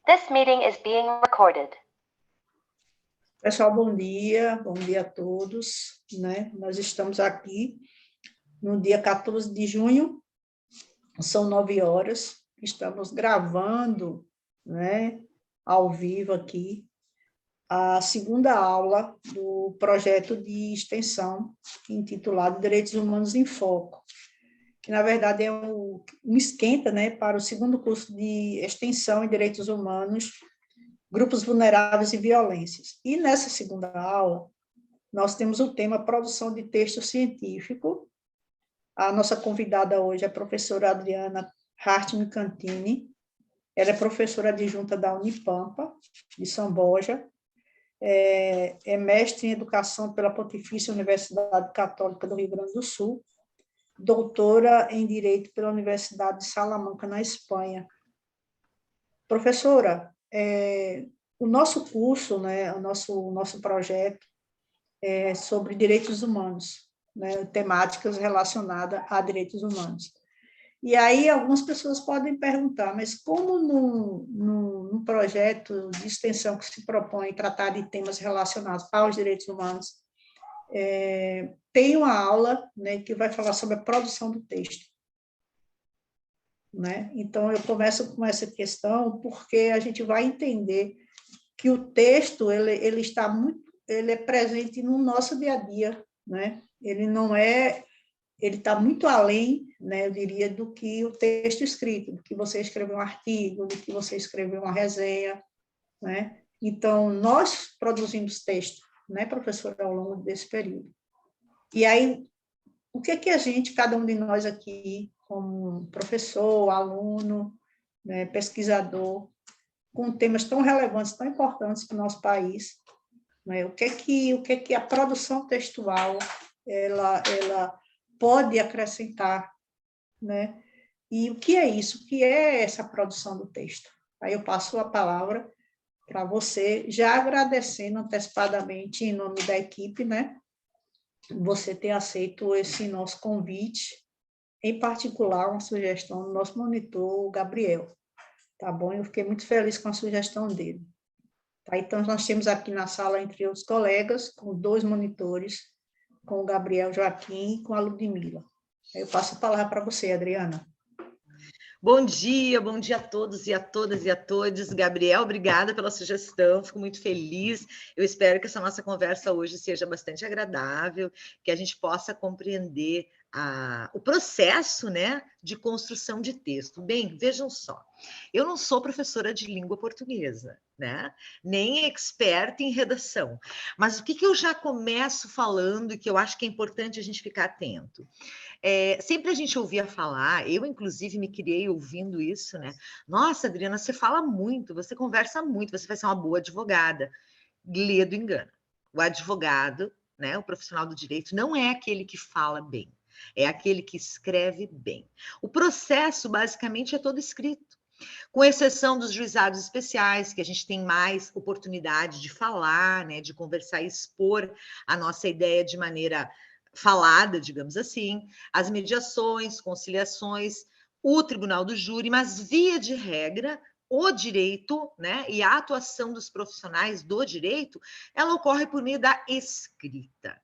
This meeting is being recorded. Pessoal, bom dia a todos, né? Nós estamos aqui no dia 14 de junho, são 9 horas, estamos gravando, né, ao vivo aqui, a segunda aula do projeto de extensão intitulado Direitos Humanos em Foco, que na verdade é um esquenta, né, para o segundo curso de extensão em Direitos Humanos, Grupos Vulneráveis e Violências. E nessa segunda aula, nós temos o tema Produção de Texto Científico. A nossa convidada hoje é a professora Adriana Hartmann Cantini. Ela é professora adjunta da Unipampa, de São Borja, é mestre em Educação pela Pontifícia Universidade Católica do Rio Grande do Sul, doutora em Direito pela Universidade de Salamanca, na Espanha. Professora, o nosso curso, né, o nosso projeto é sobre direitos humanos, né, temáticas relacionadas a direitos humanos. E aí algumas pessoas podem perguntar, mas como num projeto de extensão que se propõe tratar de temas relacionados aos direitos humanos, tem uma aula, né, que vai falar sobre a produção do texto, né? Então, eu começo com essa questão porque a gente vai entender que o texto ele é presente no nosso dia a dia, né? Ele está muito além, né, eu diria, do que o texto escrito, do que você escreveu um artigo, do que você escreveu uma resenha, né? Então, nós produzimos texto, né, professora, ao longo desse período. E aí, o que a gente, cada um de nós aqui, como professor, aluno, né, pesquisador, com temas tão relevantes, tão importantes para o nosso país, né, o que a produção textual ela pode acrescentar, né? E o que é isso? O que é essa produção do texto? Aí eu passo a palavra para você, já agradecendo antecipadamente em nome da equipe, né? Você ter aceito esse nosso convite, em particular uma sugestão do nosso monitor, o Gabriel, tá bom? Eu fiquei muito feliz com a sugestão dele. Tá? Então, nós temos aqui na sala, entre outros colegas, com 2 monitores, com o Gabriel Joaquim e com a Ludmila. Eu passo a palavra para você, Adriana. Bom dia a todos e a todas e a todos. Gabriel, obrigada pela sugestão, fico muito feliz. Eu espero que essa nossa conversa hoje seja bastante agradável, que a gente possa compreender o processo, né, de construção de texto. Bem, vejam só, eu não sou professora de língua portuguesa, né, nem experta em redação, mas o que eu já começo falando e que eu acho que é importante a gente ficar atento? Sempre a gente ouvia falar, eu inclusive me criei ouvindo isso, né? Nossa, Adriana, você fala muito, você conversa muito, você vai ser uma boa advogada. Lê do engano. O advogado, né, o profissional do direito, não é aquele que fala bem, é aquele que escreve bem. O processo, basicamente, é todo escrito, com exceção dos juizados especiais, que a gente tem mais oportunidade de falar, né, de conversar e expor a nossa ideia de maneira falada, digamos assim, as mediações, conciliações, o tribunal do júri, mas via de regra, o direito, né, e a atuação dos profissionais do direito, ela ocorre por meio da escrita.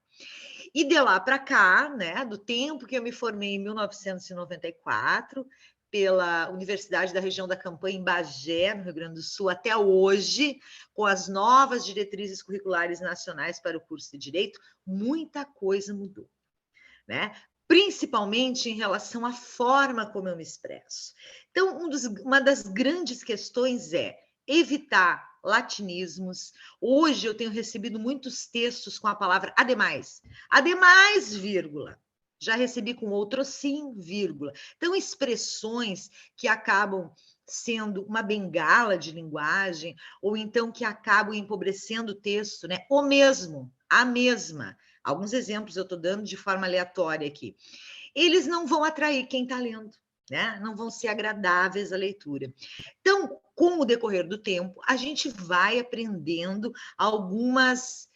E de lá para cá, né, do tempo que eu me formei em 1994, pela Universidade da Região da Campanha, em Bagé, no Rio Grande do Sul, até hoje, com as novas diretrizes curriculares nacionais para o curso de Direito, muita coisa mudou, né? Principalmente em relação à forma como eu me expresso. Então, uma das grandes questões é evitar latinismos. Hoje eu tenho recebido muitos textos com a palavra ademais, vírgula. Já recebi com outro sim, vírgula. Então, expressões que acabam sendo uma bengala de linguagem, ou então que acabam empobrecendo o texto, né? O mesmo, a mesma. Alguns exemplos eu estou dando de forma aleatória aqui. Eles não vão atrair quem está lendo, né? Não vão ser agradáveis à leitura. Então, com o decorrer do tempo, a gente vai aprendendo alguns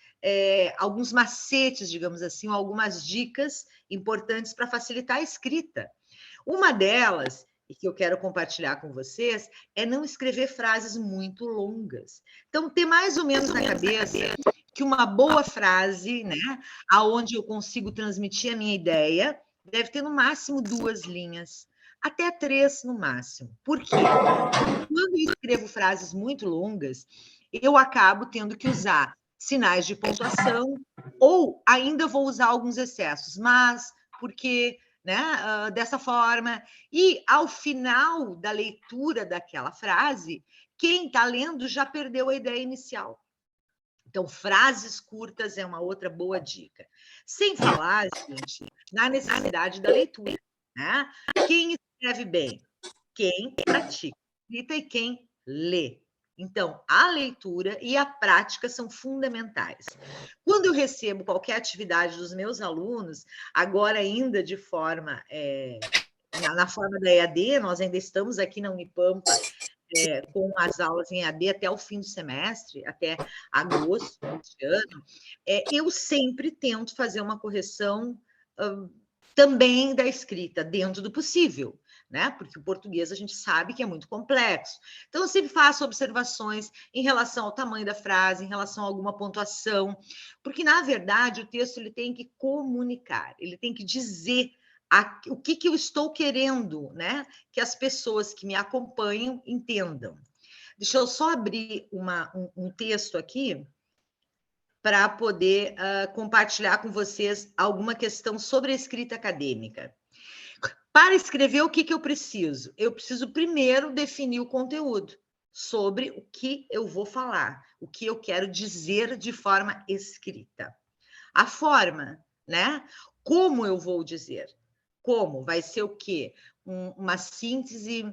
macetes, digamos assim, algumas dicas importantes para facilitar a escrita. Uma delas, e que eu quero compartilhar com vocês é não escrever frases muito longas. Então, ter mais ou menos na cabeça que uma boa frase, né, aonde eu consigo transmitir a minha ideia, deve ter no máximo 2 linhas, até 3 no máximo. Por quê? Quando eu escrevo frases muito longas, eu acabo tendo que usar sinais de pontuação ou ainda vou usar alguns excessos, mas porque, né, dessa forma. E ao final da leitura daquela frase, quem está lendo já perdeu a ideia inicial. Então, frases curtas é uma outra boa dica. Sem falar, gente, na necessidade da leitura, né? Quem escreve bem? Quem pratica escrita e quem lê. Então, a leitura e a prática são fundamentais. Quando eu recebo qualquer atividade dos meus alunos, agora ainda de forma, na forma da EAD, nós ainda estamos aqui na Unipampa, com as aulas em EAD até o fim do semestre, até agosto deste ano, eu sempre tento fazer uma correção também da escrita, dentro do possível, né? Porque o português a gente sabe que é muito complexo. Então, eu sempre faço observações em relação ao tamanho da frase, em relação a alguma pontuação, porque, na verdade, o texto ele tem que comunicar, ele tem que dizer o que eu estou querendo, né? Que as pessoas que me acompanham entendam. Deixa eu só abrir um texto aqui para poder compartilhar com vocês alguma questão sobre a escrita acadêmica. Para escrever, o que eu preciso? Eu preciso primeiro definir o conteúdo sobre o que eu vou falar, o que eu quero dizer de forma escrita. A forma, né? Como eu vou dizer? Como? Vai ser o quê? Uma síntese,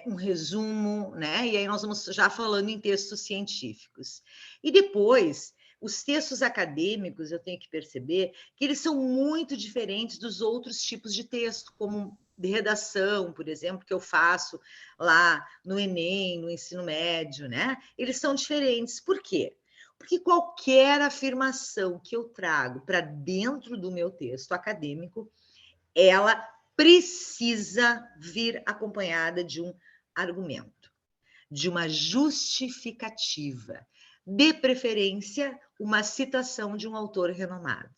um resumo, né? E aí nós vamos já falando em textos científicos. E depois, os textos acadêmicos, eu tenho que perceber que eles são muito diferentes dos outros tipos de texto, como de redação, por exemplo, que eu faço lá no Enem, no ensino médio, né? Eles são diferentes. Por quê? Porque qualquer afirmação que eu trago para dentro do meu texto acadêmico, ela precisa vir acompanhada de um argumento, de uma justificativa, de preferência, uma citação de um autor renomado.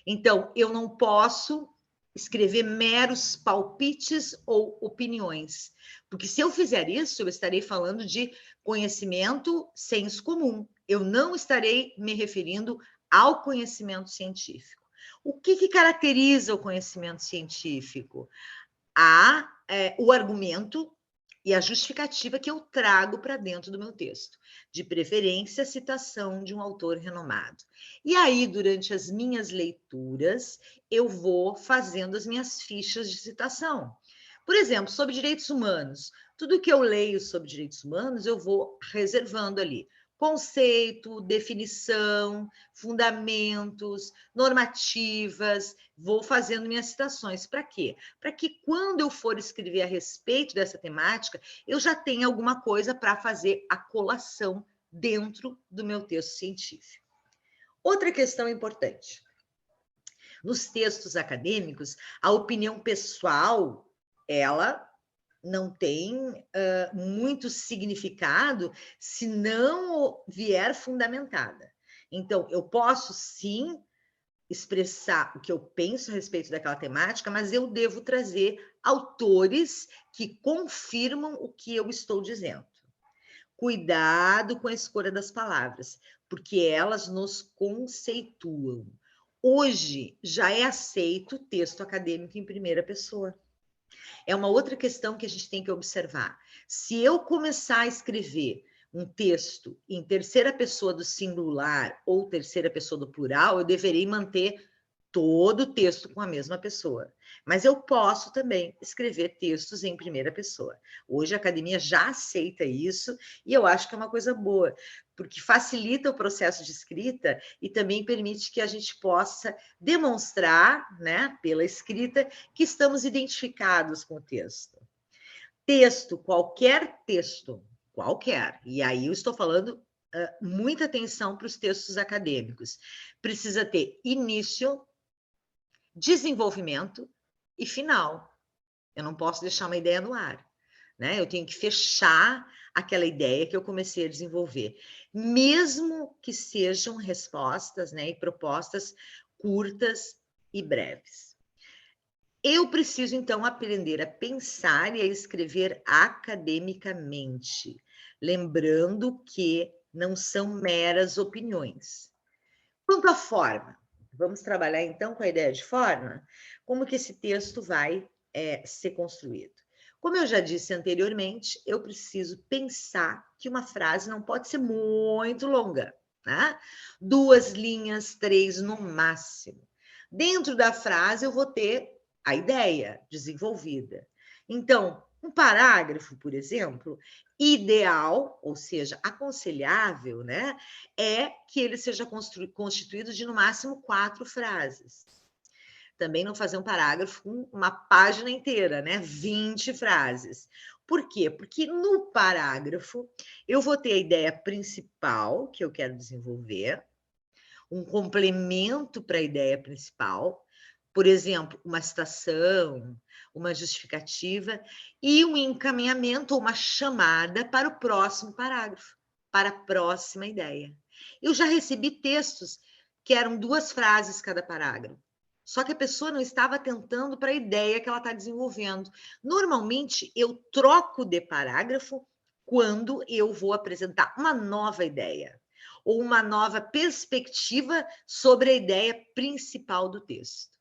Então, eu não posso escrever meros palpites ou opiniões, porque se eu fizer isso, eu estarei falando de conhecimento senso comum. Eu não estarei me referindo ao conhecimento científico. O que caracteriza o conhecimento científico? O argumento e a justificativa que eu trago para dentro do meu texto, de preferência, a citação de um autor renomado. E aí, durante as minhas leituras, eu vou fazendo as minhas fichas de citação. Por exemplo, sobre direitos humanos, tudo que eu leio sobre direitos humanos, eu vou reservando ali conceito, definição, fundamentos, normativas, vou fazendo minhas citações. Para quê? Para que quando eu for escrever a respeito dessa temática, eu já tenha alguma coisa para fazer a colação dentro do meu texto científico. Outra questão importante. Nos textos acadêmicos, a opinião pessoal, ela não tem muito significado se não vier fundamentada. Então, eu posso sim expressar o que eu penso a respeito daquela temática, mas eu devo trazer autores que confirmam o que eu estou dizendo. Cuidado com a escolha das palavras, porque elas nos conceituam. Hoje já é aceito o texto acadêmico em primeira pessoa. É uma outra questão que a gente tem que observar. Se eu começar a escrever um texto em terceira pessoa do singular ou terceira pessoa do plural, eu deverei manter todo o texto com a mesma pessoa. Mas eu posso também escrever textos em primeira pessoa. Hoje a academia já aceita isso e eu acho que é uma coisa boa, porque facilita o processo de escrita e também permite que a gente possa demonstrar, né, pela escrita, que estamos identificados com o texto. Texto, qualquer, e aí eu estou falando muita atenção para os textos acadêmicos, precisa ter início, desenvolvimento e final. Eu não posso deixar uma ideia no ar, né? Eu tenho que fechar aquela ideia que eu comecei a desenvolver, mesmo que sejam respostas, né, e propostas curtas e breves. Eu preciso, então, aprender a pensar e a escrever academicamente, lembrando que não são meras opiniões. Quanto à forma, vamos trabalhar, então, com a ideia de forma? Como que esse texto vai ser construído? Como eu já disse anteriormente, eu preciso pensar que uma frase não pode ser muito longa, né? 2 linhas, 3 no máximo. Dentro da frase, eu vou ter a ideia desenvolvida. Então, um parágrafo, por exemplo, ideal, ou seja, aconselhável, né, é que ele seja constituído de, no máximo, 4 frases. Também não fazer um parágrafo com uma página inteira, né? 20 frases. Por quê? Porque no parágrafo eu vou ter a ideia principal que eu quero desenvolver, um complemento para a ideia principal, por exemplo, uma citação, uma justificativa e um encaminhamento ou uma chamada para o próximo parágrafo, para a próxima ideia. Eu já recebi textos que eram 2 frases cada parágrafo. Só que a pessoa não estava atentando para a ideia que ela está desenvolvendo. Normalmente, eu troco de parágrafo quando eu vou apresentar uma nova ideia ou uma nova perspectiva sobre a ideia principal do texto.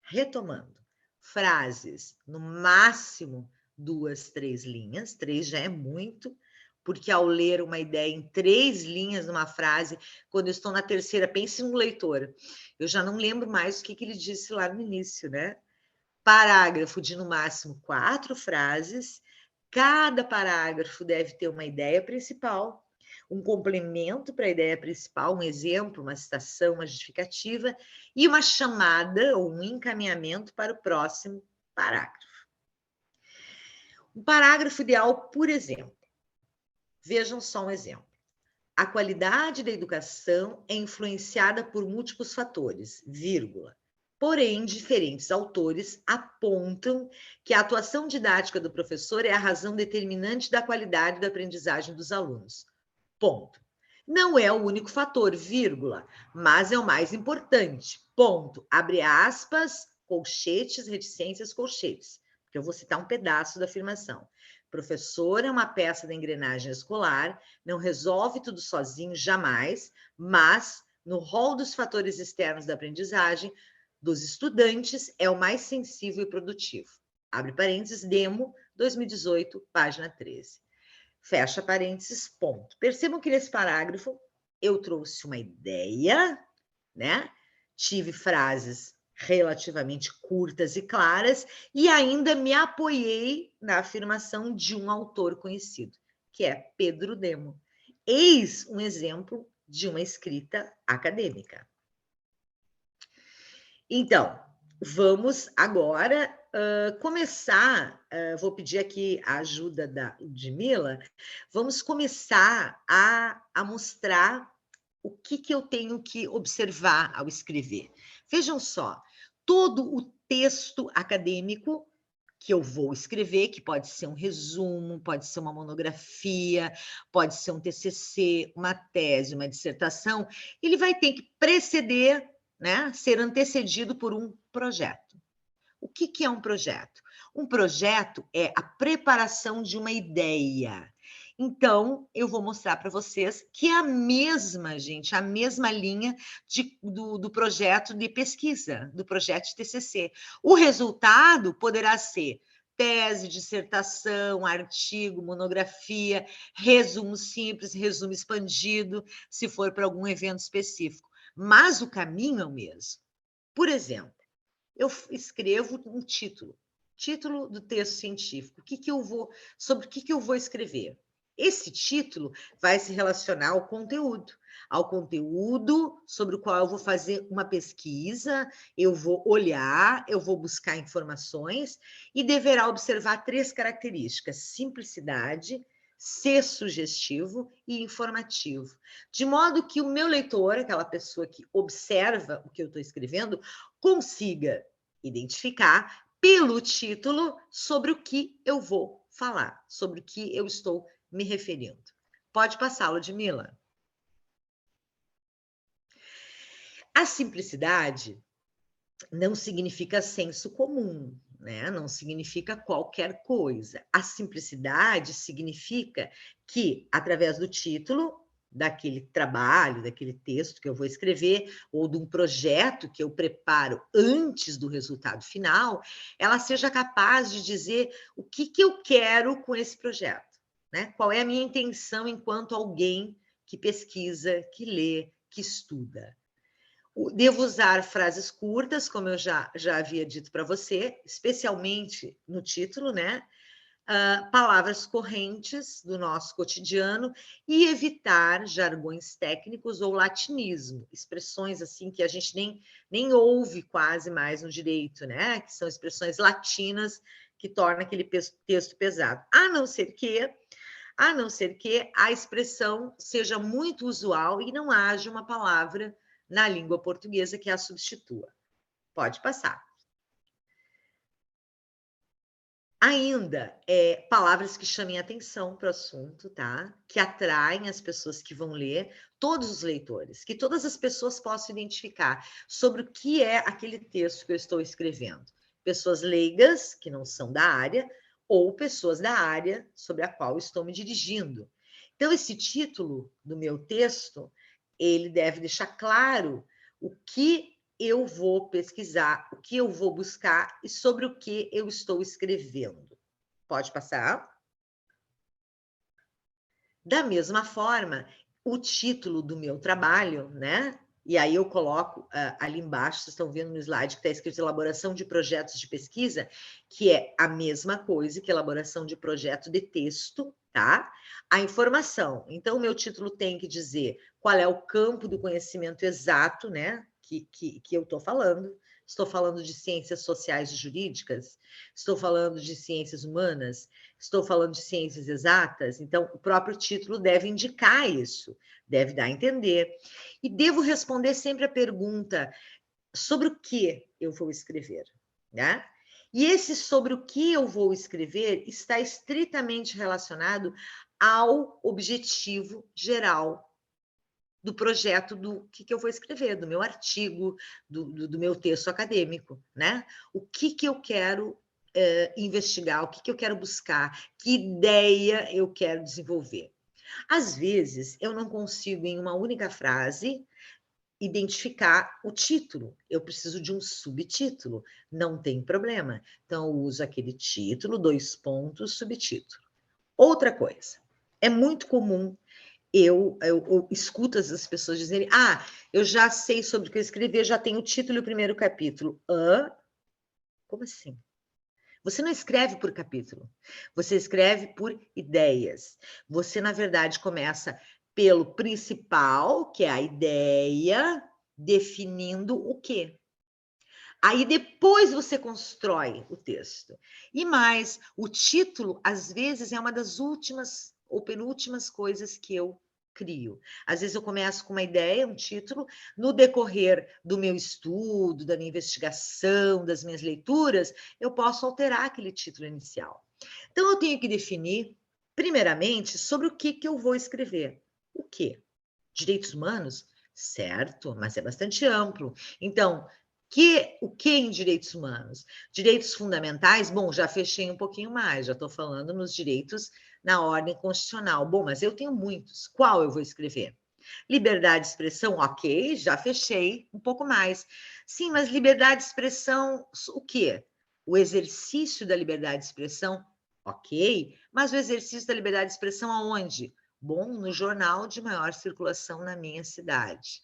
Retomando, frases, no máximo 2, 3 linhas, 3 já é muito, porque ao ler uma ideia em 3 linhas numa frase, quando eu estou na terceira, pense no leitor, eu já não lembro mais o que ele disse lá no início, né? Parágrafo de no máximo 4 frases, cada parágrafo deve ter uma ideia principal, um complemento para a ideia principal, um exemplo, uma citação, uma justificativa, e uma chamada ou um encaminhamento para o próximo parágrafo. Um parágrafo ideal, por exemplo, vejam só um exemplo. A qualidade da educação é influenciada por múltiplos fatores, vírgula. Porém, diferentes autores apontam que a atuação didática do professor é a razão determinante da qualidade da aprendizagem dos alunos. Ponto. Não é o único fator, vírgula, mas é o mais importante. Ponto. Abre aspas, colchetes, reticências, colchetes. Porque eu vou citar um pedaço da afirmação. Professor é uma peça da engrenagem escolar, não resolve tudo sozinho, jamais, mas no rol dos fatores externos da aprendizagem dos estudantes é o mais sensível e produtivo. Abre parênteses, Demo, 2018, página 13. Fecha parênteses, ponto. Percebam que nesse parágrafo eu trouxe uma ideia, né? Tive frases relativamente curtas e claras e ainda me apoiei na afirmação de um autor conhecido, que é Pedro Demo. Eis um exemplo de uma escrita acadêmica. Então, vamos agora começar, vou pedir aqui a ajuda da Ludmila, vamos começar a mostrar o que eu tenho que observar ao escrever. Vejam só, todo o texto acadêmico que eu vou escrever, que pode ser um resumo, pode ser uma monografia, pode ser um TCC, uma tese, uma dissertação, ele vai ter que preceder, né, ser antecedido por um projeto. O que é um projeto? Um projeto é a preparação de uma ideia. Então, eu vou mostrar para vocês que é a mesma, gente, a mesma linha do projeto de pesquisa, do projeto de TCC. O resultado poderá ser tese, dissertação, artigo, monografia, resumo simples, resumo expandido, se for para algum evento específico. Mas o caminho é o mesmo. Por exemplo, eu escrevo um título do texto científico. Sobre o que eu vou escrever? Esse título vai se relacionar ao conteúdo sobre o qual eu vou fazer uma pesquisa, eu vou olhar, eu vou buscar informações e deverá observar 3 características: simplicidade, ser sugestivo e informativo, de modo que o meu leitor, aquela pessoa que observa o que eu estou escrevendo, consiga identificar pelo título sobre o que eu vou falar, sobre o que eu estou me referindo. Pode passar, Ludmila. A simplicidade não significa senso comum, né? Não significa qualquer coisa. A simplicidade significa que, através do título daquele trabalho, daquele texto que eu vou escrever, ou de um projeto que eu preparo antes do resultado final, ela seja capaz de dizer o que eu quero com esse projeto, né? Qual é a minha intenção enquanto alguém que pesquisa, que lê, que estuda. Devo usar frases curtas, como eu já havia dito para você, especialmente no título, né? Palavras correntes do nosso cotidiano e evitar jargões técnicos ou latinismo, expressões assim que a gente nem ouve quase mais no direito, né? Que são expressões latinas que tornam aquele texto pesado. A não ser que a expressão seja muito usual e não haja uma palavra na língua portuguesa que a substitua. Pode passar. Ainda, palavras que chamem atenção para o assunto, tá? Que atraem as pessoas que vão ler, todos os leitores, que todas as pessoas possam identificar sobre o que é aquele texto que eu estou escrevendo. Pessoas leigas, que não são da área, ou pessoas da área sobre a qual estou me dirigindo. Então, esse título do meu texto, ele deve deixar claro o que eu vou pesquisar, o que eu vou buscar e sobre o que eu estou escrevendo. Pode passar? Da mesma forma, o título do meu trabalho, né? E aí eu coloco ali embaixo, vocês estão vendo no slide que está escrito elaboração de projetos de pesquisa, que é a mesma coisa que elaboração de projeto de texto, tá? A informação. Então, o meu título tem que dizer qual é o campo do conhecimento exato, né? Que eu estou falando. Estou falando de ciências sociais e jurídicas, estou falando de ciências humanas, estou falando de ciências exatas, então o próprio título deve indicar isso, deve dar a entender. E devo responder sempre a pergunta sobre o que eu vou escrever, né? E esse sobre o que eu vou escrever está estritamente relacionado ao objetivo geral do projeto do que eu vou escrever, do meu artigo, do meu texto acadêmico, né? O que eu quero investigar, o que eu quero buscar, que ideia eu quero desenvolver. Às vezes, eu não consigo, em uma única frase, identificar o título. Eu preciso de um subtítulo. Não tem problema. Então, eu uso aquele título, 2 pontos, subtítulo. Outra coisa, é muito comum eu escuto as pessoas dizerem, eu já sei sobre o que eu escrevi, já tenho o título e o primeiro capítulo. Como assim? Você não escreve por capítulo, você escreve por ideias. Você, na verdade, começa pelo principal, que é a ideia, definindo o quê? Aí depois você constrói o texto. E mais, o título, às vezes, é uma das últimas ou penúltimas coisas que eu crio. Às vezes eu começo com uma ideia, um título, no decorrer do meu estudo, da minha investigação, das minhas leituras, eu posso alterar aquele título inicial. Então eu tenho que definir, primeiramente, sobre o que eu vou escrever. O quê? Direitos humanos? Certo, mas é bastante amplo. Então, o que em direitos humanos? Direitos fundamentais, bom, já fechei um pouquinho mais, já estou falando nos direitos na ordem constitucional. Bom, mas eu tenho muitos. Qual eu vou escrever? Liberdade de expressão, ok, já fechei um pouco mais. Sim, mas liberdade de expressão, o quê? O exercício da liberdade de expressão, ok, mas o exercício da liberdade de expressão aonde? Bom, no jornal de maior circulação na minha cidade.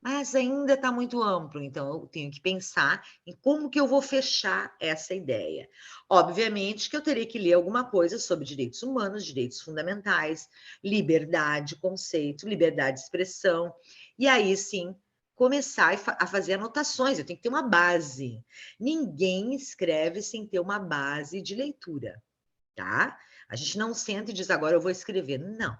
Mas ainda está muito amplo, então eu tenho que pensar em como que eu vou fechar essa ideia. Obviamente que eu terei que ler alguma coisa sobre direitos humanos, direitos fundamentais, liberdade, conceito, liberdade de expressão, e aí sim começar a fazer anotações, eu tenho que ter uma base. Ninguém escreve sem ter uma base de leitura, tá? A gente não senta e diz, agora eu vou escrever. Não.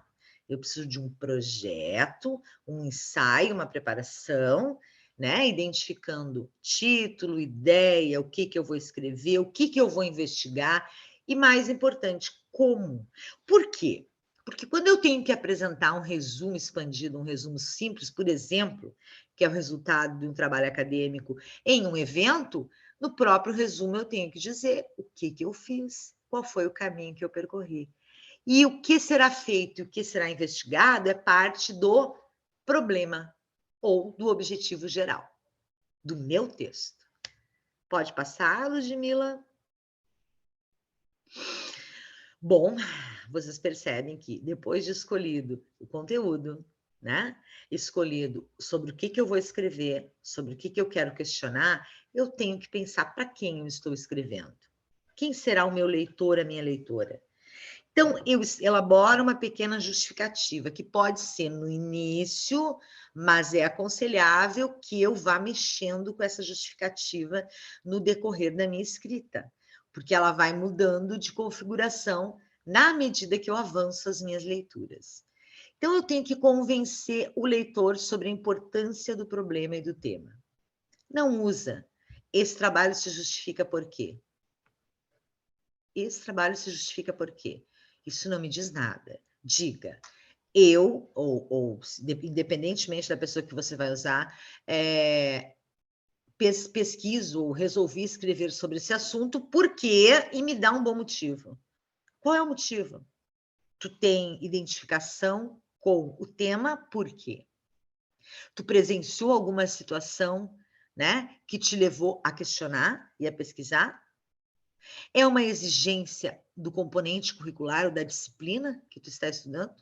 Eu preciso de um projeto, um ensaio, uma preparação, né? Identificando título, ideia, o que eu vou escrever, o que eu vou investigar e, mais importante, como. Por quê? Porque quando eu tenho que apresentar um resumo expandido, um resumo simples, por exemplo, que é o resultado de um trabalho acadêmico em um evento, no próprio resumo eu tenho que dizer o que eu fiz, qual foi o caminho que eu percorri. E o que será feito e o que será investigado é parte do problema ou do objetivo geral do meu texto. Pode passar, Ludmila? Bom, vocês percebem que depois de escolhido o conteúdo, né? Escolhido sobre o que eu vou escrever, sobre o que eu quero questionar, eu tenho que pensar para quem eu estou escrevendo. Quem será o meu leitor, a minha leitora? Então, eu elaboro uma pequena justificativa, que pode ser no início, mas é aconselhável que eu vá mexendo com essa justificativa no decorrer da minha escrita, porque ela vai mudando de configuração na medida que eu avanço as minhas leituras. Então, eu tenho que convencer o leitor sobre a importância do problema e do tema. Não usa. Esse trabalho se justifica por quê? Esse trabalho se justifica por quê? Isso não me diz nada. Diga, eu, ou independentemente da pessoa que você vai usar, pesquiso ou resolvi escrever sobre esse assunto, por quê? E me dá um bom motivo. Qual é o motivo? Tu tem identificação com o tema, por quê? Tu presenciou alguma situação, né, que te levou a questionar e a pesquisar? É uma exigência do componente curricular ou da disciplina que tu está estudando?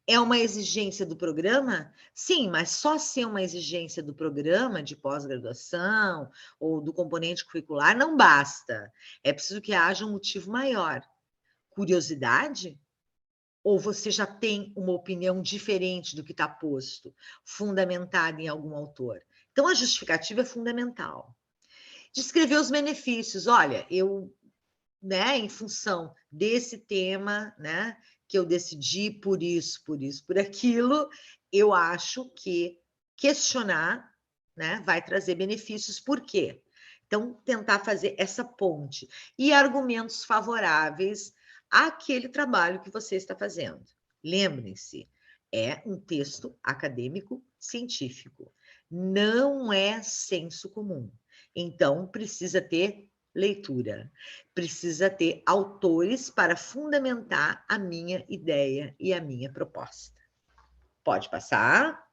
É uma exigência do programa? Sim, mas só ser uma exigência do programa de pós-graduação ou do componente curricular não basta. É preciso que haja um motivo maior. Curiosidade? Ou você já tem uma opinião diferente do que está posto, fundamentada em algum autor? Então, a justificativa é fundamental. Descrever os benefícios. Olha, eu, né, em função desse tema, né, que eu decidi por isso, por aquilo, eu acho que questionar, né, vai trazer benefícios. Por quê? Então, tentar fazer essa ponte e argumentos favoráveis àquele trabalho que você está fazendo. Lembrem-se, é um texto acadêmico científico, não é senso comum. Então, precisa ter leitura, precisa ter autores para fundamentar a minha ideia e a minha proposta. Pode passar.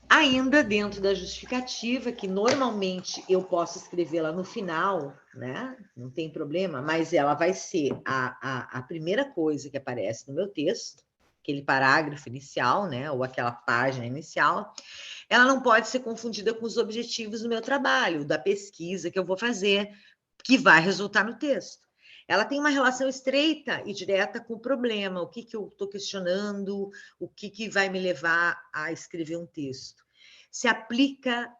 Ainda dentro da justificativa, que normalmente eu posso escrevê-la no final, né? Não tem problema, mas ela vai ser a primeira coisa que aparece no meu texto, aquele parágrafo inicial, né? Ou aquela página inicial. Ela não pode ser confundida com os objetivos do meu trabalho, da pesquisa que eu vou fazer, que vai resultar no texto. Ela tem uma relação estreita e direta com o problema, o que eu estou questionando, o que vai me levar a escrever um texto. Se aplica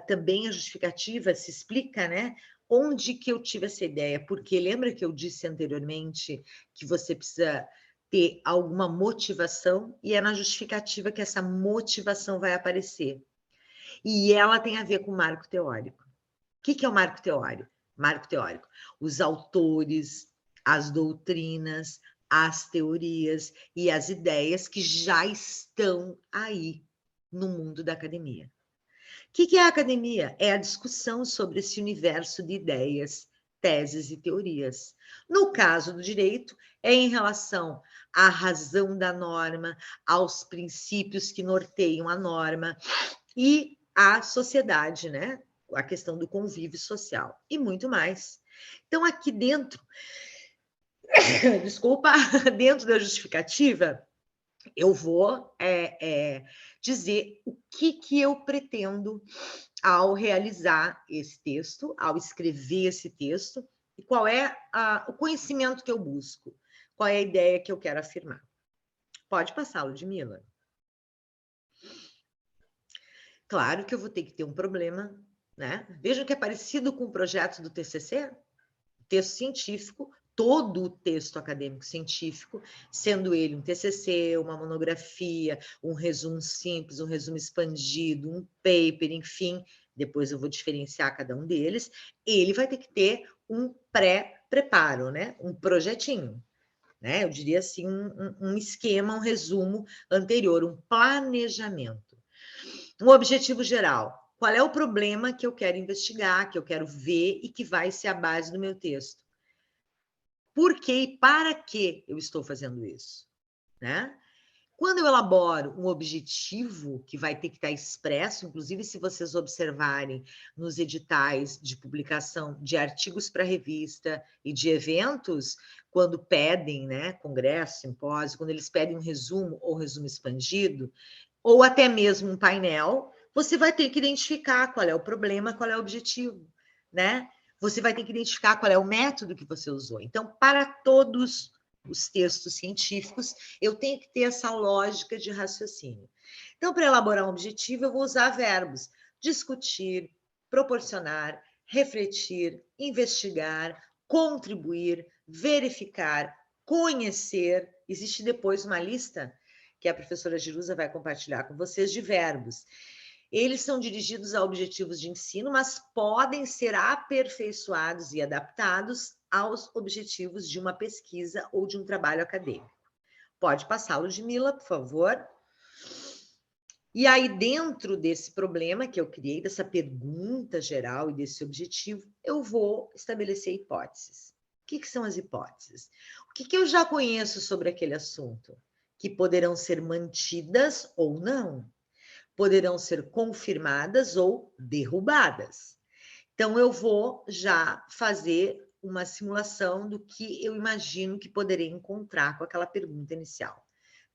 também a justificativa, se explica, né? Onde que eu tive essa ideia? Porque lembra que eu disse anteriormente que você precisa ter alguma motivação e é na justificativa que essa motivação vai aparecer. E ela tem a ver com o marco teórico. O que é o marco teórico? Marco teórico. Os autores, as doutrinas, as teorias e as ideias que já estão aí no mundo da academia. O que é a academia? É a discussão sobre esse universo de ideias, teses e teorias. No caso do direito, é em relação à razão da norma, aos princípios que norteiam a norma e à sociedade, né? A questão do convívio social e muito mais. Então, aqui dentro, desculpa, dentro da justificativa, eu vou dizer o que eu pretendo ao realizar esse texto, ao escrever esse texto, e qual é o conhecimento que eu busco, qual é a ideia que eu quero afirmar. Pode passar, Ludmila. Claro que eu vou ter que ter um problema, né? Vejam que é parecido com o projeto do TCC, texto científico todo o texto acadêmico científico, sendo ele um TCC, uma monografia, um resumo simples, um resumo expandido, um paper, enfim, depois eu vou diferenciar cada um deles, ele vai ter que ter um pré-preparo, né? Um projetinho, né? Eu diria assim, um esquema, um resumo anterior, um planejamento. Um objetivo geral. Qual é o problema que eu quero investigar, que eu quero ver e que vai ser a base do meu texto? Por que e para que eu estou fazendo isso? Né? Quando eu elaboro um objetivo que vai ter que estar expresso, inclusive se vocês observarem nos editais de publicação de artigos para revista e de eventos, quando pedem, né, congresso, simpósio, quando eles pedem um resumo ou resumo expandido, ou até mesmo um painel, você vai ter que identificar qual é o problema, qual é o objetivo, né? Você vai ter que identificar qual é o método que você usou. Então, para todos os textos científicos, eu tenho que ter essa lógica de raciocínio. Então, para elaborar um objetivo, eu vou usar verbos: discutir, proporcionar, refletir, investigar, contribuir, verificar, conhecer. Existe depois uma lista que a professora Jerusa vai compartilhar com vocês de verbos. Eles são dirigidos a objetivos de ensino, mas podem ser aperfeiçoados e adaptados aos objetivos de uma pesquisa ou de um trabalho acadêmico. Pode passar, Ludmila, por favor. E aí, dentro desse problema que eu criei, dessa pergunta geral e desse objetivo, eu vou estabelecer hipóteses. O que são as hipóteses? O que eu já conheço sobre aquele assunto? Que poderão ser mantidas ou não. Poderão ser confirmadas ou derrubadas. Então, eu vou já fazer uma simulação do que eu imagino que poderei encontrar com aquela pergunta inicial.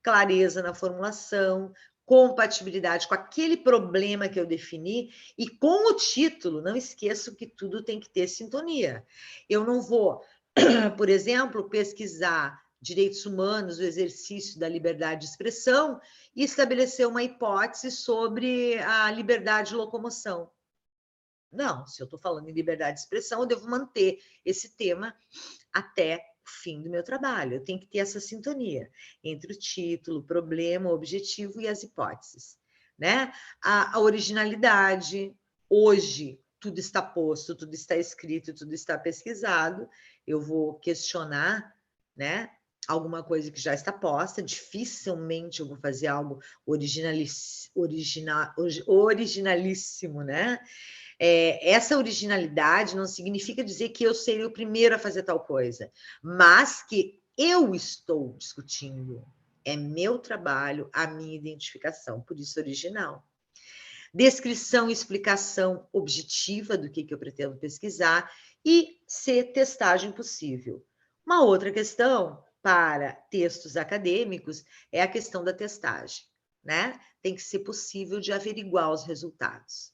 Clareza na formulação, compatibilidade com aquele problema que eu defini e com o título. Não esqueço que tudo tem que ter sintonia. Eu não vou, por exemplo, pesquisar direitos humanos, o exercício da liberdade de expressão e estabelecer uma hipótese sobre a liberdade de locomoção. Não, se eu estou falando em liberdade de expressão, eu devo manter esse tema até o fim do meu trabalho. Eu tenho que ter essa sintonia entre o título, o problema, o objetivo e as hipóteses, né? A originalidade, hoje tudo está posto, tudo está escrito, tudo está pesquisado, eu vou questionar, né? Alguma coisa que já está posta, dificilmente eu vou fazer algo originalíssimo, né? Essa originalidade não significa dizer que eu serei o primeiro a fazer tal coisa, mas que eu estou discutindo. É meu trabalho, a minha identificação, por isso original. Descrição e explicação objetiva do que eu pretendo pesquisar e ser testagem possível. Uma outra questão para textos acadêmicos é a questão da testagem, né? Tem que ser possível de averiguar os resultados.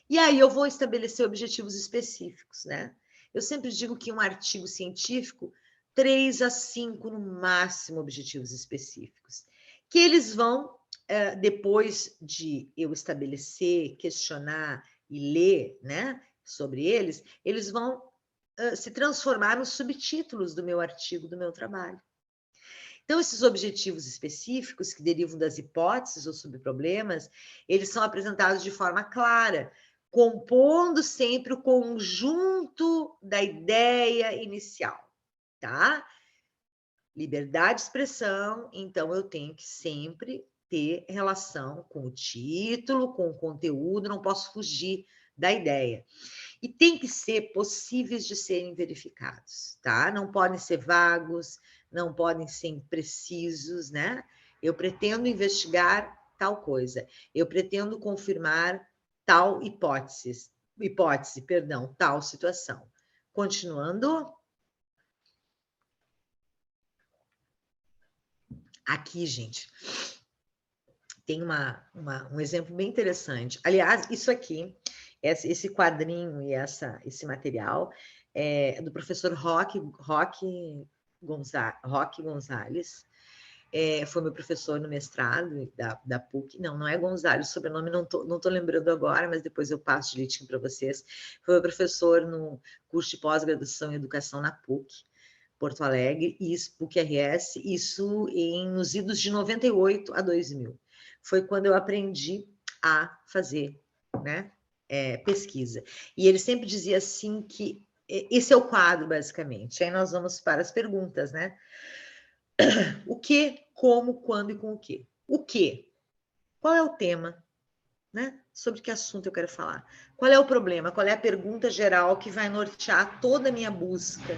E aí eu vou estabelecer objetivos específicos, né? Eu sempre digo que um artigo científico, 3 a 5 no máximo objetivos específicos, que eles vão, depois de eu estabelecer, questionar e ler, né, sobre eles vão se transformar nos subtítulos do meu artigo, do meu trabalho. Então, esses objetivos específicos, que derivam das hipóteses ou subproblemas, eles são apresentados de forma clara, compondo sempre o conjunto da ideia inicial, tá? Liberdade de expressão, então eu tenho que sempre ter relação com o título, com o conteúdo, não posso fugir da ideia. E tem que ser possíveis de serem verificados, tá? Não podem ser vagos, não podem ser imprecisos, né? Eu pretendo investigar tal coisa, eu pretendo confirmar tal hipótese, tal situação. Continuando. Aqui, gente, tem um exemplo bem interessante. Aliás, isso aqui, esse quadrinho e esse material é do professor Roque Gonzalez. Foi meu professor no mestrado da PUC. Não é Gonzalez, o sobrenome não tô lembrando agora, mas depois eu passo direitinho para vocês. Foi meu professor no curso de pós-graduação em educação na PUC. Porto Alegre e PUC-RS, isso nos idos de 98 a 2000. Foi quando eu aprendi a fazer, né, pesquisa. E ele sempre dizia assim que esse é o quadro, basicamente. Aí nós vamos para as perguntas, né? O que, como, quando e com o quê? O quê? Qual é o tema? Né? Sobre que assunto eu quero falar? Qual é o problema? Qual é a pergunta geral que vai nortear toda a minha busca?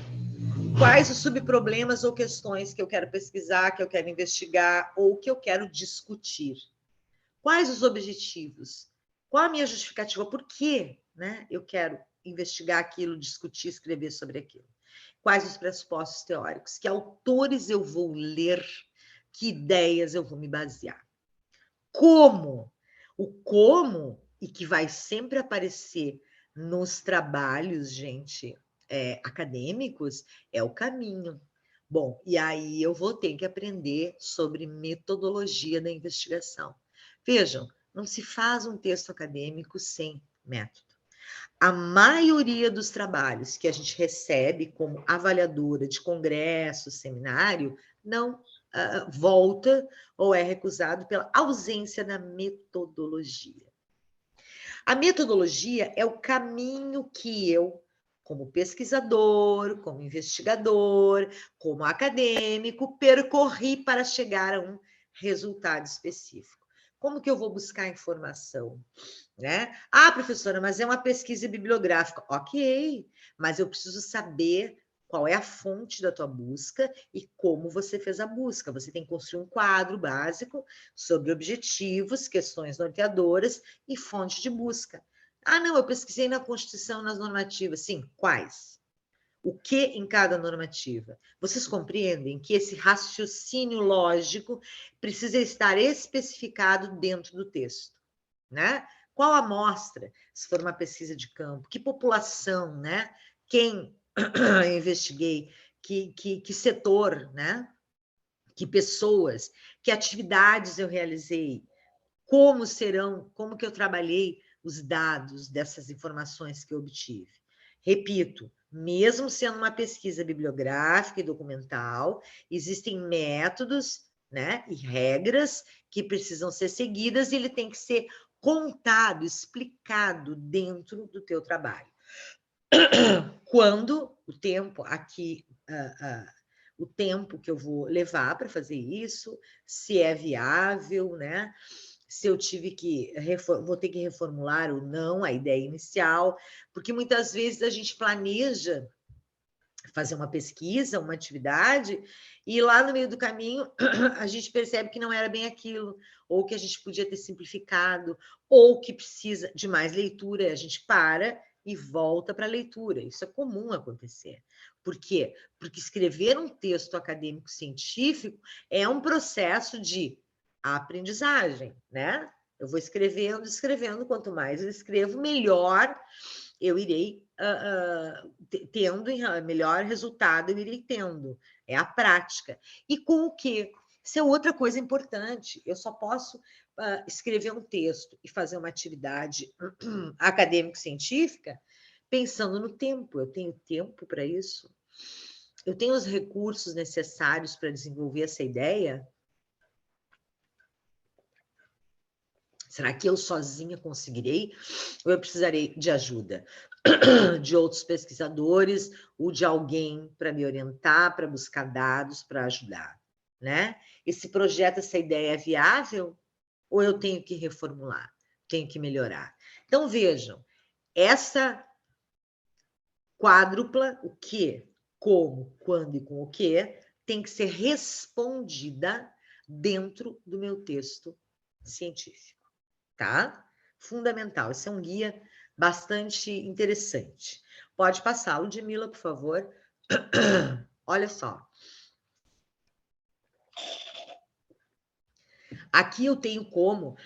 Quais os subproblemas ou questões que eu quero pesquisar, que eu quero investigar ou que eu quero discutir? Quais os objetivos? Qual a minha justificativa? Por que, né, eu quero investigar aquilo, discutir, escrever sobre aquilo? Quais os pressupostos teóricos? Que autores eu vou ler? Que ideias eu vou me basear? Como? O como, e que vai sempre aparecer nos trabalhos, gente, acadêmicos, é o caminho. Bom, e aí eu vou ter que aprender sobre metodologia da investigação. Vejam, não se faz um texto acadêmico sem método. A maioria dos trabalhos que a gente recebe como avaliadora de congresso, seminário, não volta ou é recusado pela ausência da metodologia. A metodologia é o caminho que eu, como pesquisador, como investigador, como acadêmico, percorri para chegar a um resultado específico. Como que eu vou buscar informação? Né? Ah, professora, mas é uma pesquisa bibliográfica. Ok, mas eu preciso saber qual é a fonte da tua busca e como você fez a busca. Você tem que construir um quadro básico sobre objetivos, questões norteadoras e fonte de busca. Ah, não, eu pesquisei na Constituição, nas normativas. Sim, quais? O que em cada normativa? Vocês compreendem que esse raciocínio lógico precisa estar especificado dentro do texto, né? Qual a amostra, se for uma pesquisa de campo? Que população, né? Quem eu investiguei? Que setor, né? Que pessoas? Que atividades eu realizei? Como serão? Como que eu trabalhei os dados dessas informações que eu obtive? Repito, mesmo sendo uma pesquisa bibliográfica e documental, existem métodos, né, e regras que precisam ser seguidas e ele tem que ser contado, explicado dentro do teu trabalho. Quando o tempo aqui, o tempo que eu vou levar para fazer isso, se é viável, né? Se eu tive que vou ter que reformular ou não a ideia inicial, porque muitas vezes a gente planeja fazer uma pesquisa, uma atividade, e lá no meio do caminho a gente percebe que não era bem aquilo, ou que a gente podia ter simplificado, ou que precisa de mais leitura, a gente para e volta para a leitura. Isso é comum acontecer. Por quê? Porque escrever um texto acadêmico científico é um processo de aprendizagem, né? Eu vou escrevendo, quanto mais eu escrevo, melhor eu irei tendo, melhor resultado eu irei tendo. É a prática. E com o quê? Isso é outra coisa importante. Eu só posso escrever um texto e fazer uma atividade acadêmico-científica pensando no tempo. Eu tenho tempo para isso? Eu tenho os recursos necessários para desenvolver essa ideia? Será que eu sozinha conseguirei? Ou eu precisarei de ajuda de outros pesquisadores ou de alguém para me orientar, para buscar dados, para ajudar, né? Esse projeto, essa ideia é viável? Ou eu tenho que reformular? Tenho que melhorar? Então, vejam, essa quádrupla, o que, como, quando e com o que, tem que ser respondida dentro do meu texto científico. Tá? Fundamental. Esse é um guia bastante interessante. Pode passar, Ludmila, por favor. Olha só. Aqui eu tenho como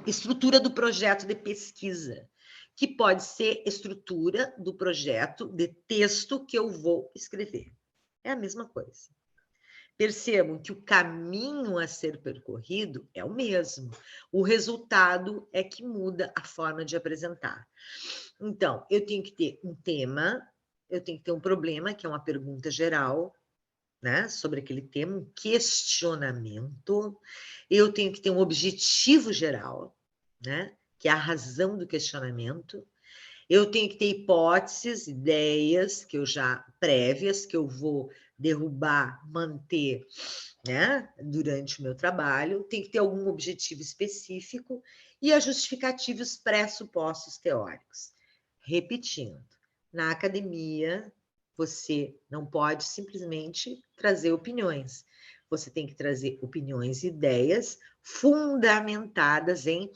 estrutura do projeto de pesquisa, que pode ser estrutura do projeto de texto que eu vou escrever. É a mesma coisa. Percebam que o caminho a ser percorrido é o mesmo. O resultado é que muda a forma de apresentar. Então, eu tenho que ter um tema, eu tenho que ter um problema, que é uma pergunta geral, né, sobre aquele tema, um questionamento. Eu tenho que ter um objetivo geral, né, que é a razão do questionamento. Eu tenho que ter hipóteses, ideias que eu já prévias, que eu vou derrubar, manter, né, durante o meu trabalho. Tem que ter algum objetivo específico e a justificativa e os pressupostos teóricos. Repetindo, na academia, você não pode simplesmente trazer opiniões. Você tem que trazer opiniões e ideias fundamentadas em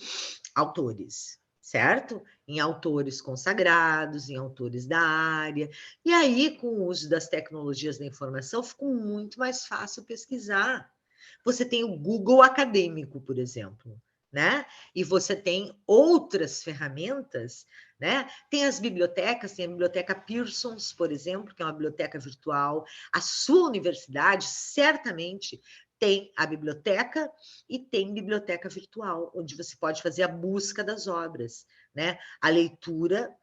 autores, certo? Em autores consagrados, em autores da área. E aí, com o uso das tecnologias da informação, ficou muito mais fácil pesquisar. Você tem o Google Acadêmico, por exemplo, né? E você tem outras ferramentas, né? Tem as bibliotecas, tem a biblioteca Pearson, por exemplo, que é uma biblioteca virtual. A sua universidade certamente tem a biblioteca e tem biblioteca virtual, onde você pode fazer a busca das obras, né? A leitura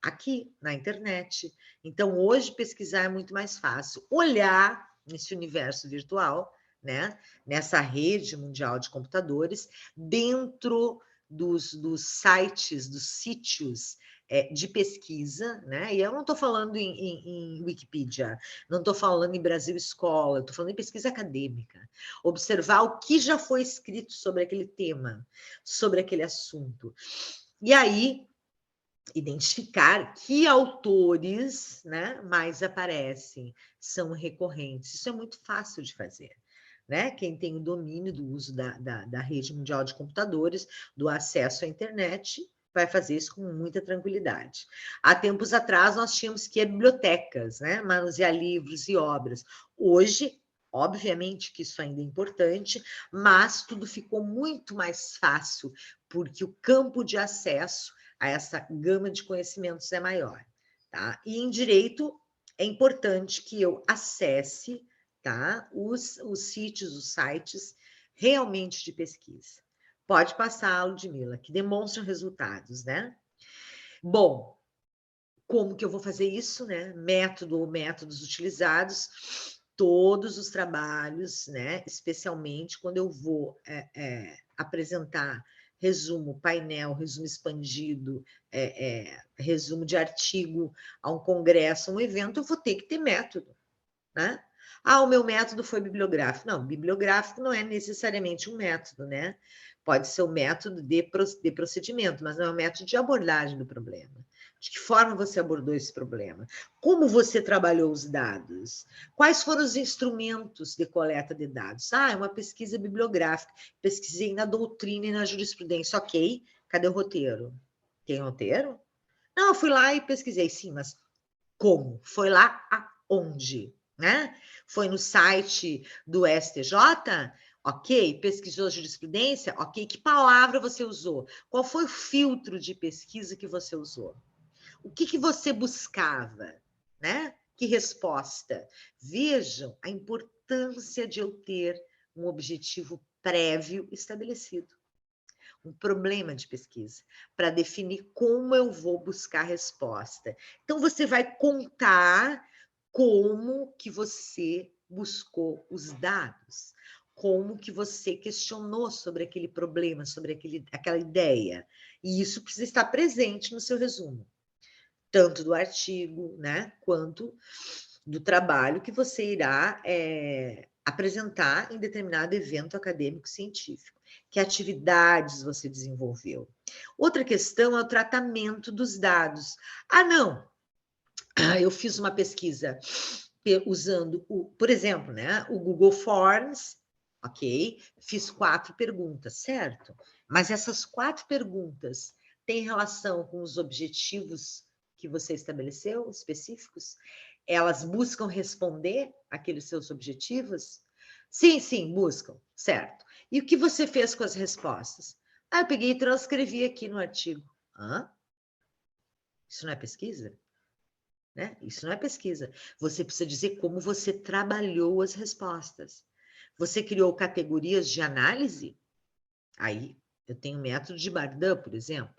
aqui na internet. Então, hoje pesquisar é muito mais fácil. Olhar nesse universo virtual, né? Nessa rede mundial de computadores, dentro dos sites, dos sítios de pesquisa, né? E eu não estou falando em Wikipedia, não estou falando em Brasil Escola, estou falando em pesquisa acadêmica. Observar o que já foi escrito sobre aquele tema, sobre aquele assunto. E aí, identificar que autores, né, mais aparecem, são recorrentes. Isso é muito fácil de fazer. Né? Quem tem o domínio do uso da rede mundial de computadores, do acesso à internet, vai fazer isso com muita tranquilidade. Há tempos atrás, nós tínhamos que ir a bibliotecas, né? Manusear livros e obras. Hoje, obviamente que isso ainda é importante, mas tudo ficou muito mais fácil, porque o campo de acesso a essa gama de conhecimentos é maior. Tá? E em direito, é importante que eu acesse, tá? Os sítios, os sites realmente de pesquisa. Pode passar, Ludmila, que demonstram resultados, né? Bom, como que eu vou fazer isso, né? Método ou métodos utilizados, todos os trabalhos, né? Especialmente quando eu vou apresentar resumo, painel, resumo expandido, resumo de artigo a um congresso, a um evento, eu vou ter que ter método, né? Ah, o meu método foi bibliográfico. Não, bibliográfico não é necessariamente um método, né? Pode ser um método de procedimento, mas não é um método de abordagem do problema. De que forma você abordou esse problema? Como você trabalhou os dados? Quais foram os instrumentos de coleta de dados? Ah, é uma pesquisa bibliográfica. Pesquisei na doutrina e na jurisprudência. Ok, cadê o roteiro? Tem roteiro? Não, eu fui lá e pesquisei. Sim, mas como? Foi lá aonde? Né? Foi no site do STJ? Ok. Pesquisou jurisprudência? Ok. Que palavra você usou? Qual foi o filtro de pesquisa que você usou? O que você buscava? Né? Que resposta? Vejam a importância de eu ter um objetivo prévio estabelecido. Um problema de pesquisa, para definir como eu vou buscar a resposta. Então, você vai contar como que você buscou os dados, como que você questionou sobre aquele problema, sobre aquela ideia. E isso precisa estar presente no seu resumo, tanto do artigo, né, quanto do trabalho que você irá apresentar em determinado evento acadêmico científico. Que atividades você desenvolveu? Outra questão é o tratamento dos dados. Ah, não, eu fiz uma pesquisa usando, por exemplo, né, o Google Forms, ok? Fiz 4 perguntas, certo? Mas essas 4 perguntas têm relação com os objetivos que você estabeleceu, específicos? Elas buscam responder aqueles seus objetivos? Sim, sim, buscam, certo. E o que você fez com as respostas? Ah, eu peguei e transcrevi aqui no artigo. Hã? Isso não é pesquisa? Né? Isso não é pesquisa. Você precisa dizer como você trabalhou as respostas. Você criou categorias de análise? Aí eu tenho o método de Bardan, por exemplo.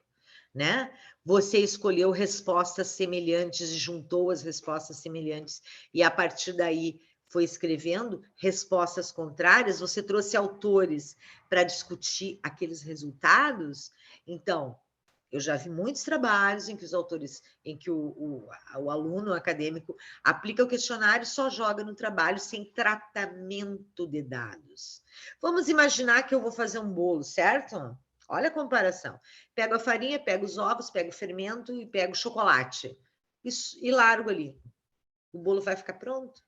né? Você escolheu respostas semelhantes e juntou as respostas semelhantes e a partir daí foi escrevendo respostas contrárias, você trouxe autores para discutir aqueles resultados. Então, eu já vi muitos trabalhos em que os autores, em que o aluno acadêmico aplica o questionário e só joga no trabalho sem tratamento de dados. Vamos imaginar que eu vou fazer um bolo, certo? Olha a comparação. Pego a farinha, pego os ovos, pego o fermento e pego o chocolate. E largo ali. O bolo vai ficar pronto?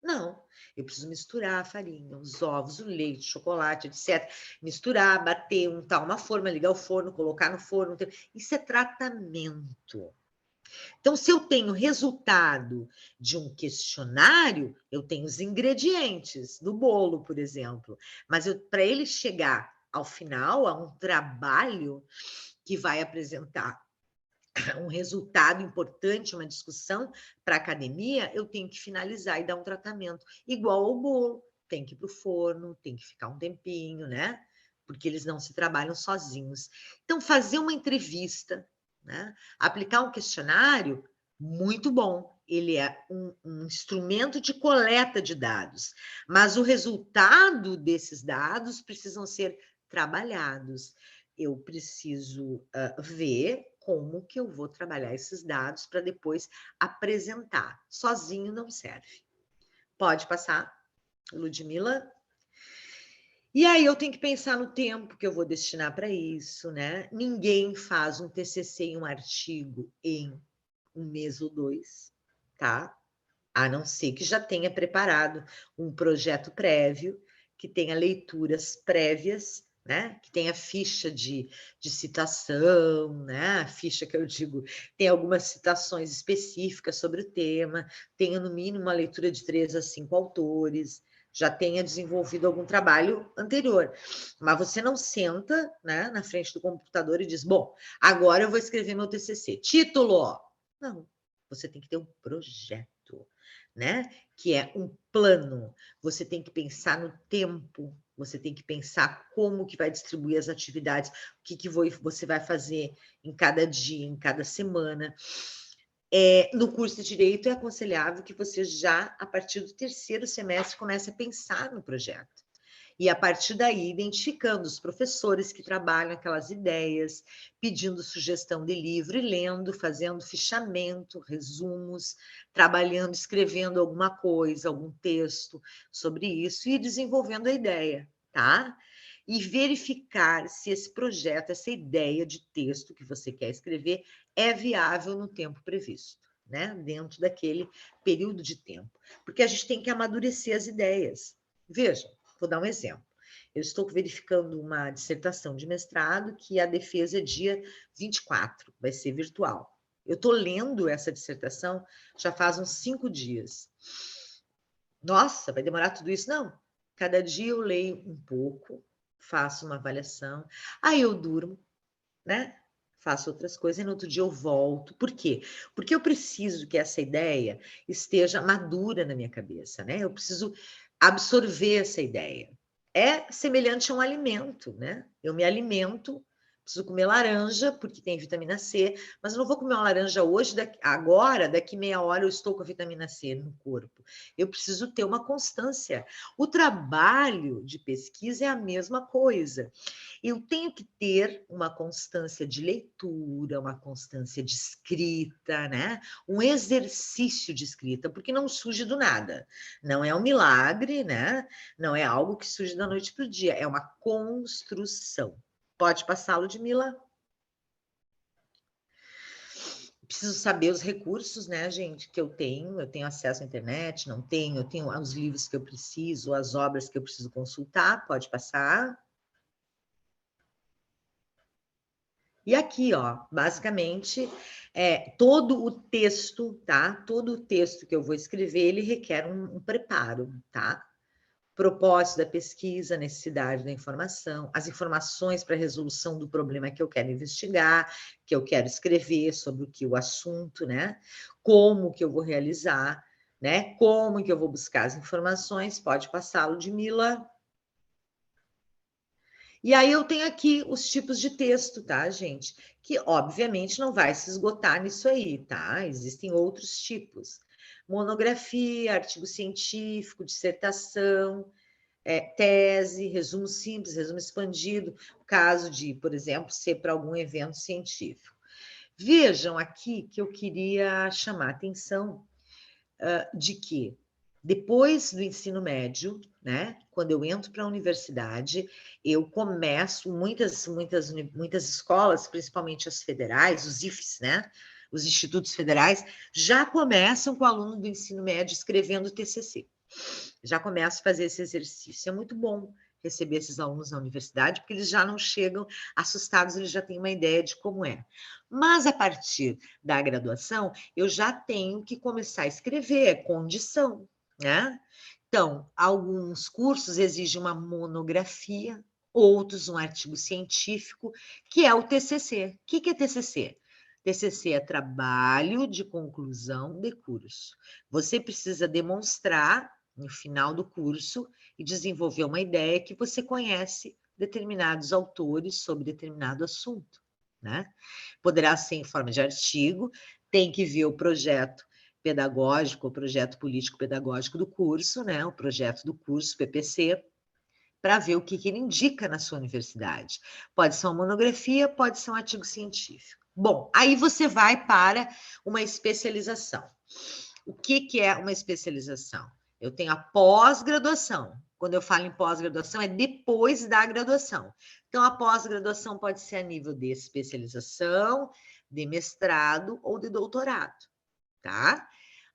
Não, eu preciso misturar a farinha, os ovos, o leite, o chocolate, etc. Misturar, bater, untar uma forma, ligar o forno, colocar no forno. Isso é tratamento. Então, se eu tenho resultado de um questionário, eu tenho os ingredientes do bolo, por exemplo. Mas para ele chegar ao final, a um trabalho que vai apresentar um resultado importante, uma discussão para a academia, eu tenho que finalizar e dar um tratamento. Igual ao bolo, tem que ir para o forno, tem que ficar um tempinho, né? Porque eles não se trabalham sozinhos. Então, fazer uma entrevista, né? Aplicar um questionário, muito bom. Ele é um instrumento de coleta de dados, mas o resultado desses dados precisam ser trabalhados. Eu preciso ver como que eu vou trabalhar esses dados para depois apresentar. Sozinho não serve. Pode passar, Ludmila? E aí eu tenho que pensar no tempo que eu vou destinar para isso, né? Ninguém faz um TCC e um artigo em um mês ou dois, tá? A não ser que já tenha preparado um projeto prévio, que tenha leituras prévias, né? Que tenha ficha de citação, né? Ficha que eu digo, tem algumas citações específicas sobre o tema, tenha no mínimo uma leitura de 3 a 5 autores, já tenha desenvolvido algum trabalho anterior. Mas você não senta, né, na frente do computador e diz, bom, agora eu vou escrever meu TCC. Título! Não, você tem que ter um projeto, né? Que é um plano. Você tem que pensar no tempo, você tem que pensar como que vai distribuir as atividades, o que você vai fazer em cada dia, em cada semana. No curso de Direito é aconselhável que você já, a partir do 3º semestre, comece a pensar no projeto. E, a partir daí, identificando os professores que trabalham aquelas ideias, pedindo sugestão de livro e lendo, fazendo fichamento, resumos, trabalhando, escrevendo alguma coisa, algum texto sobre isso e desenvolvendo a ideia, tá? E verificar se esse projeto, essa ideia de texto que você quer escrever é viável no tempo previsto, né? Dentro daquele período de tempo. Porque a gente tem que amadurecer as ideias. Veja, vou dar um exemplo. Eu estou verificando uma dissertação de mestrado que a defesa é dia 24, vai ser virtual. Eu estou lendo essa dissertação já faz uns 5 dias. Nossa, vai demorar tudo isso? Não. Cada dia eu leio um pouco, faço uma avaliação, aí eu durmo, né? Faço outras coisas e no outro dia eu volto. Por quê? Porque eu preciso que essa ideia esteja madura na minha cabeça, né? Eu preciso absorver essa ideia. É semelhante a um alimento, né? Eu me alimento, preciso comer laranja, porque tem vitamina C, mas eu não vou comer uma laranja hoje, agora, daqui meia hora eu estou com a vitamina C no corpo. Eu preciso ter uma constância. O trabalho de pesquisa é a mesma coisa. Eu tenho que ter uma constância de leitura, uma constância de escrita, né? Um exercício de escrita, porque não surge do nada. Não é um milagre, né? Não é algo que surge da noite para o dia, é uma construção. Pode passar, Ludmila? Preciso saber os recursos, né, gente, que eu tenho acesso à internet, não tenho, eu tenho os livros que eu preciso, as obras que eu preciso consultar, pode passar. E aqui, ó, basicamente, todo o texto, tá? Todo o texto que eu vou escrever, ele requer um preparo, tá? Propósito da pesquisa, necessidade da informação, as informações para a resolução do problema que eu quero investigar, que eu quero escrever sobre o que o assunto, né? Como que eu vou realizar, né? Como que eu vou buscar as informações, pode passar, Ludmila. E aí eu tenho aqui os tipos de texto, tá, gente? Que, obviamente, não vai se esgotar nisso aí, tá? Existem outros tipos. Monografia, artigo científico, dissertação, tese, resumo simples, resumo expandido, caso de, por exemplo, ser para algum evento científico. Vejam aqui que eu queria chamar a atenção de que depois do ensino médio, né, quando eu entro para a universidade, eu começo, muitas escolas, principalmente as federais, os IFES, né, os institutos federais, já começam com o aluno do ensino médio escrevendo TCC. Já começo a fazer esse exercício. É muito bom receber esses alunos na universidade, porque eles já não chegam assustados, eles já têm uma ideia de como é. Mas, a partir da graduação, eu já tenho que começar a escrever, é condição, né? Então, alguns cursos exigem uma monografia, outros um artigo científico, que é o TCC. O que é TCC? TCC é trabalho de conclusão de curso. Você precisa demonstrar no final do curso e desenvolver uma ideia que você conhece determinados autores sobre determinado assunto, né? Poderá ser em forma de artigo, tem que ver o projeto pedagógico, o projeto político-pedagógico do curso, né? O projeto do curso, PPC, para ver o que ele indica na sua universidade. Pode ser uma monografia, pode ser um artigo científico. Bom, aí você vai para uma especialização. O que é uma especialização? Eu tenho a pós-graduação. Quando eu falo em pós-graduação, é depois da graduação. Então, a pós-graduação pode ser a nível de especialização, de mestrado ou de doutorado, tá?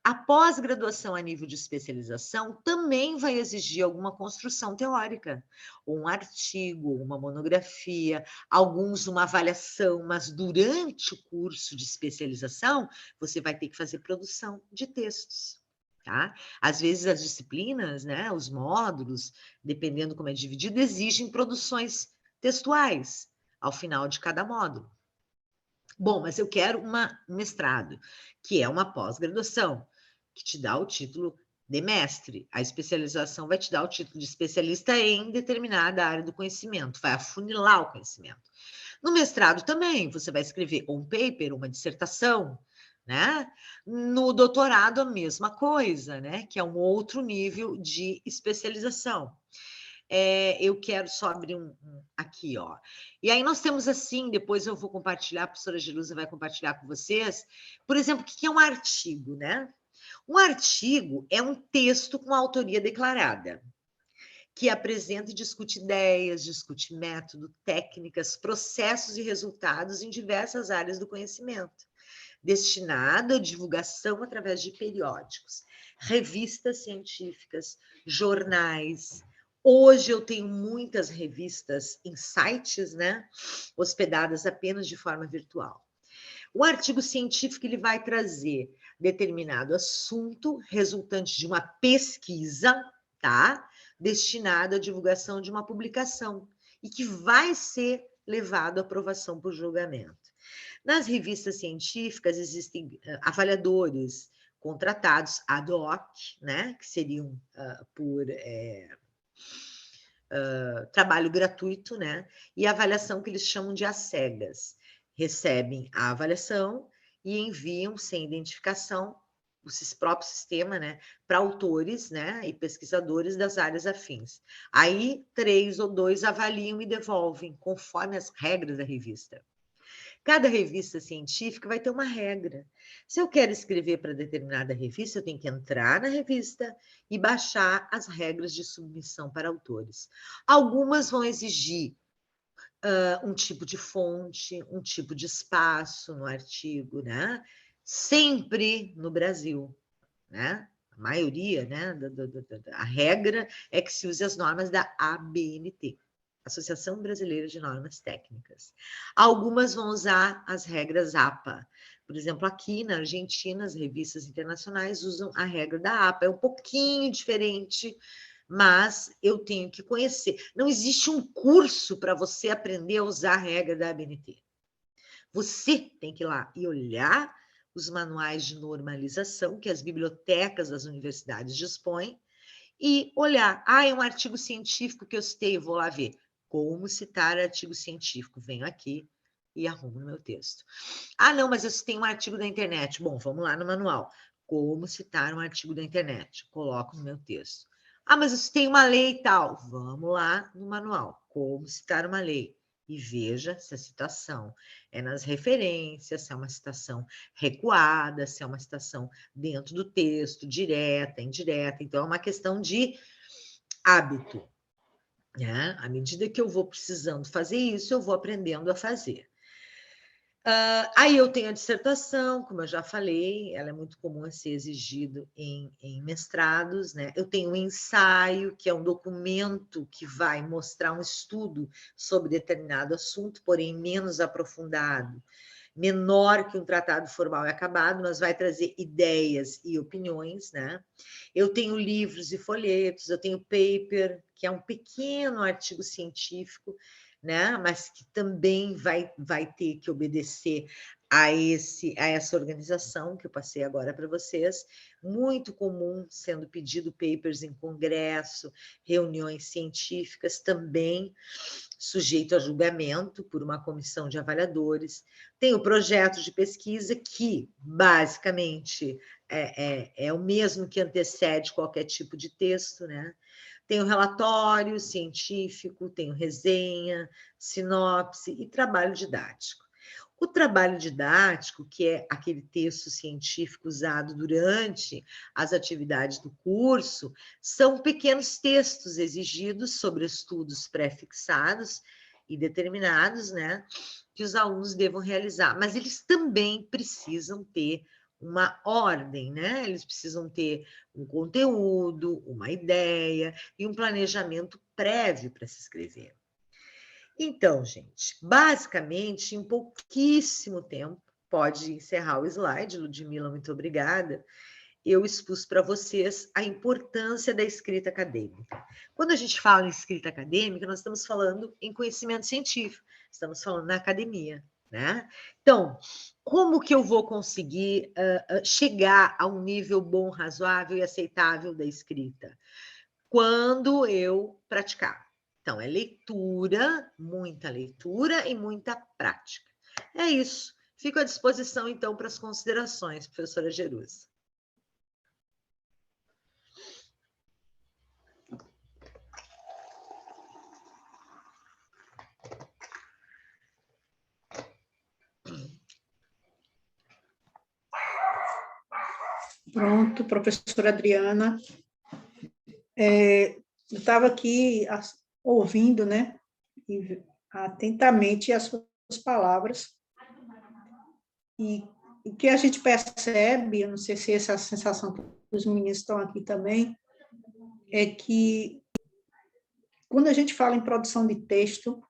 A pós-graduação a nível de especialização também vai exigir alguma construção teórica, um artigo, uma monografia, alguns uma avaliação, mas durante o curso de especialização, você vai ter que fazer produção de textos, tá? Às vezes as disciplinas, né, os módulos, dependendo como é dividido, exigem produções textuais ao final de cada módulo. Bom, mas eu quero um mestrado, que é uma pós-graduação, que te dá o título de mestre. A especialização vai te dar o título de especialista em determinada área do conhecimento, vai afunilar o conhecimento. No mestrado também, você vai escrever um paper, uma dissertação, né? No doutorado, a mesma coisa, né? Que é um outro nível de especialização. Eu quero só abrir aqui, ó. E aí nós temos assim, depois eu vou compartilhar, a professora Jerusa vai compartilhar com vocês, por exemplo, o que é um artigo, né? Um artigo é um texto com autoria declarada, que apresenta e discute ideias, discute método, técnicas, processos e resultados em diversas áreas do conhecimento, destinado à divulgação através de periódicos, revistas científicas, jornais. Hoje eu tenho muitas revistas em sites, né, hospedadas apenas de forma virtual. O artigo científico ele vai trazer determinado assunto resultante de uma pesquisa, tá? Destinado à divulgação de uma publicação e que vai ser levado à aprovação por julgamento. Nas revistas científicas existem avaliadores contratados ad hoc, né? Que seriam por trabalho gratuito, né? E avaliação que eles chamam de às cegas. Recebem a avaliação e enviam sem identificação o próprio sistema, né, para autores, né, e pesquisadores das áreas afins. Aí 3 ou 2 avaliam e devolvem conforme as regras da revista. Cada revista científica vai ter uma regra. Se eu quero escrever para determinada revista, eu tenho que entrar na revista e baixar as regras de submissão para autores. Algumas vão exigir um tipo de fonte, um tipo de espaço no artigo, né? Sempre no Brasil, né? A maioria, né? A regra é que se use as normas da ABNT, Associação Brasileira de Normas Técnicas. Algumas vão usar as regras APA. Por exemplo, aqui na Argentina, as revistas internacionais usam a regra da APA. É um pouquinho diferente, mas eu tenho que conhecer. Não existe um curso para você aprender a usar a regra da ABNT. Você tem que ir lá e olhar os manuais de normalização que as bibliotecas das universidades dispõem e olhar, é um artigo científico que eu citei, vou lá ver. como citar artigo científico. Venho aqui e arrumo no meu texto. Ah, não, mas eu tenho um artigo da internet. Bom, vamos lá no manual. Como citar um artigo da internet? Coloco no meu texto. Ah, mas eu tenho uma lei e tal. Vamos lá no manual. Como citar uma lei? E veja se a citação é nas referências, se é uma citação recuada, se é uma citação dentro do texto, direta, indireta. Então, é uma questão de hábito, né? À medida que eu vou precisando fazer isso, eu vou aprendendo a fazer. Aí eu tenho a dissertação, como eu já falei, ela é muito comum a ser exigido em mestrados, né? Eu tenho um ensaio, que é um documento que vai mostrar um estudo sobre determinado assunto, porém menos aprofundado, menor que um tratado formal e acabado, mas vai trazer ideias e opiniões, né? Eu tenho livros e folhetos, eu tenho paper, que é um pequeno artigo científico, né? Mas que também vai ter que obedecer a essa organização que eu passei agora para vocês, muito comum sendo pedido papers em congresso, reuniões científicas, também sujeito a julgamento por uma comissão de avaliadores. Tem o projeto de pesquisa, que basicamente é o mesmo que antecede qualquer tipo de texto, né? Tem o relatório científico, tem resenha, sinopse e trabalho didático. O trabalho didático, que é aquele texto científico usado durante as atividades do curso, são pequenos textos exigidos sobre estudos pré-fixados e determinados, né, que os alunos devam realizar. Mas eles também precisam ter uma ordem, né? Eles precisam ter um conteúdo, uma ideia e um planejamento prévio para se escrever. Então, gente, basicamente, em pouquíssimo tempo, pode encerrar o slide, Ludmila, muito obrigada, eu expus para vocês a importância da escrita acadêmica. Quando a gente fala em escrita acadêmica, nós estamos falando em conhecimento científico, estamos falando na academia, né? Então, como que eu vou conseguir chegar a um nível bom, razoável e aceitável da escrita? Quando eu praticar. Então, é leitura, muita leitura e muita prática. É isso. Fico à disposição, então, para as considerações, professora Jerusa. Pronto, professora Adriana. Eu estava aqui ouvindo, né, atentamente as suas palavras, e o que a gente percebe, eu não sei se essa sensação que os meninos estão aqui também, é que quando a gente fala em produção de texto,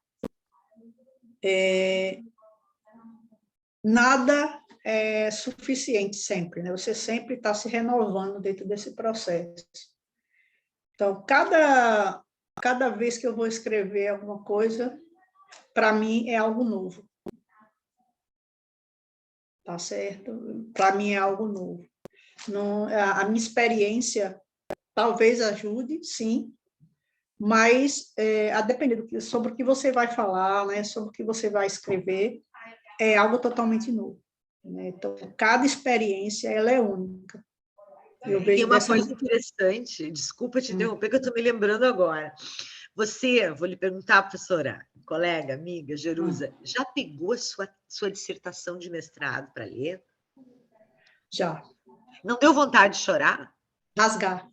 nada é suficiente sempre, né? Você sempre está se renovando dentro desse processo. Então, cada vez que eu vou escrever alguma coisa, para mim é algo novo. Tá certo? Para mim é algo novo. Não, a minha experiência talvez ajude, sim, mas a depender sobre o que você vai falar, né, sobre o que você vai escrever, é algo totalmente novo. Né? Então, cada experiência ela é única. Eu vejo tem uma coisa interessante, desculpa te interromper, que eu estou me lembrando agora. Você, vou lhe perguntar, professora, colega, amiga, Jerusa, já pegou a sua dissertação de mestrado para ler? Já. Não deu vontade de chorar? Rasgar.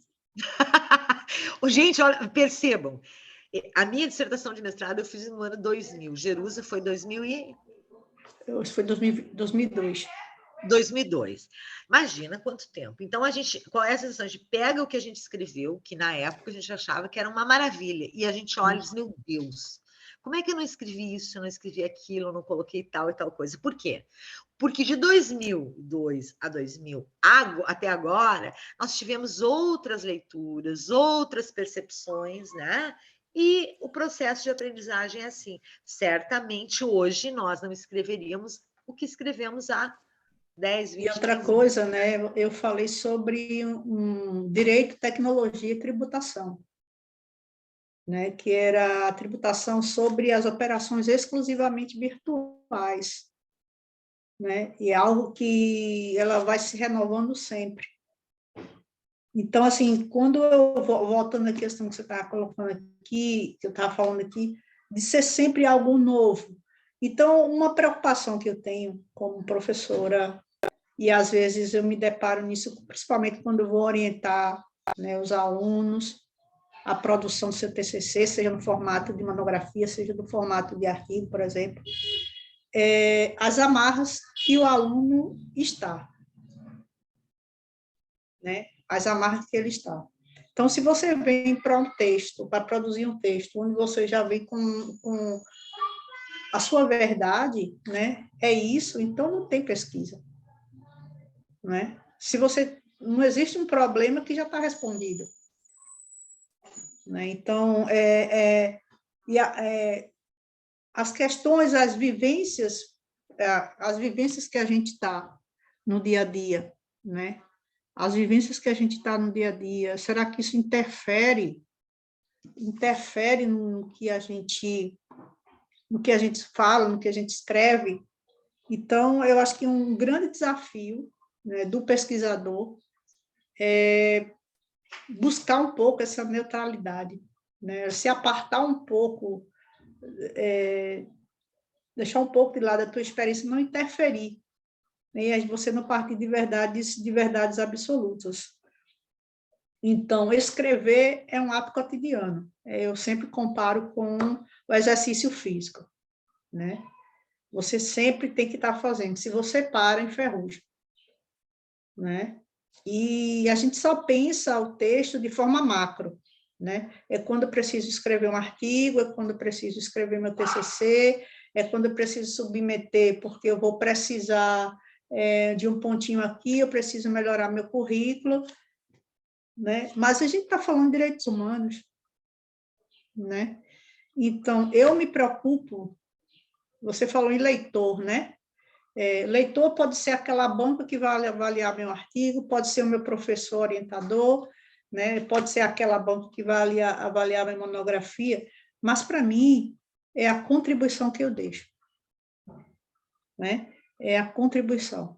Gente, olha, percebam, a minha dissertação de mestrado eu fiz no ano 2000, Jerusa foi 2000 foi 2002. 2002. Imagina quanto tempo. Então, qual é a sensação? A gente pega o que a gente escreveu, que na época a gente achava que era uma maravilha, e a gente olha e diz, meu Deus, como é que eu não escrevi isso, eu não escrevi aquilo, eu não coloquei tal e tal coisa? Por quê? Porque de 2002 a 2000 até agora, nós tivemos outras leituras, outras percepções, né? E o processo de aprendizagem é assim. Certamente hoje nós não escreveríamos o que escrevemos há 10, 20 E outra 15 coisa, né? Eu falei sobre direito, tecnologia e tributação. né, que era a tributação sobre as operações exclusivamente virtuais, né, e é algo que ela vai se renovando sempre. Então, assim, quando eu voltando à questão que você estava colocando aqui, que eu estava falando aqui, de ser sempre algo novo. Então, uma preocupação que eu tenho como professora, e às vezes eu me deparo nisso, principalmente quando eu vou orientar, né, os alunos, a produção do seu TCC, seja no formato de monografia, seja no formato de artigo, por exemplo, as amarras que o aluno está, né? As amarras que ele está. Então, se você vem para um texto, para produzir um texto, onde você já vem com a sua verdade, né? É isso, então não tem pesquisa, né? Se você não existe um problema que já está respondido, né? Então, as questões, as vivências que a gente está no dia a dia, né? As vivências que a gente está no dia a dia, será que isso interfere no que a gente fala, no que a gente escreve? Então, eu acho que um grande desafio, né, do pesquisador é buscar um pouco essa neutralidade, né? Se apartar um pouco, deixar um pouco de lado a tua experiência, não interferir, né? E você não partir de verdades absolutas. Então, escrever é um ato cotidiano. Eu sempre comparo com o exercício físico, né? Você sempre tem que estar fazendo. Se você para, enferruja, né? E a gente só pensa o texto de forma macro, né? É quando eu preciso escrever um artigo, é quando eu preciso escrever meu TCC, é quando eu preciso submeter, porque eu vou precisar de um pontinho aqui, eu preciso melhorar meu currículo, né? Mas a gente está falando de direitos humanos, né? Então, eu me preocupo, você falou em leitor, né? Leitor pode ser aquela banca que vai avaliar meu artigo, pode ser o meu professor orientador, né? Pode ser aquela banca que vai avaliar minha monografia, mas, para mim, é a contribuição que eu deixo, né? É a contribuição.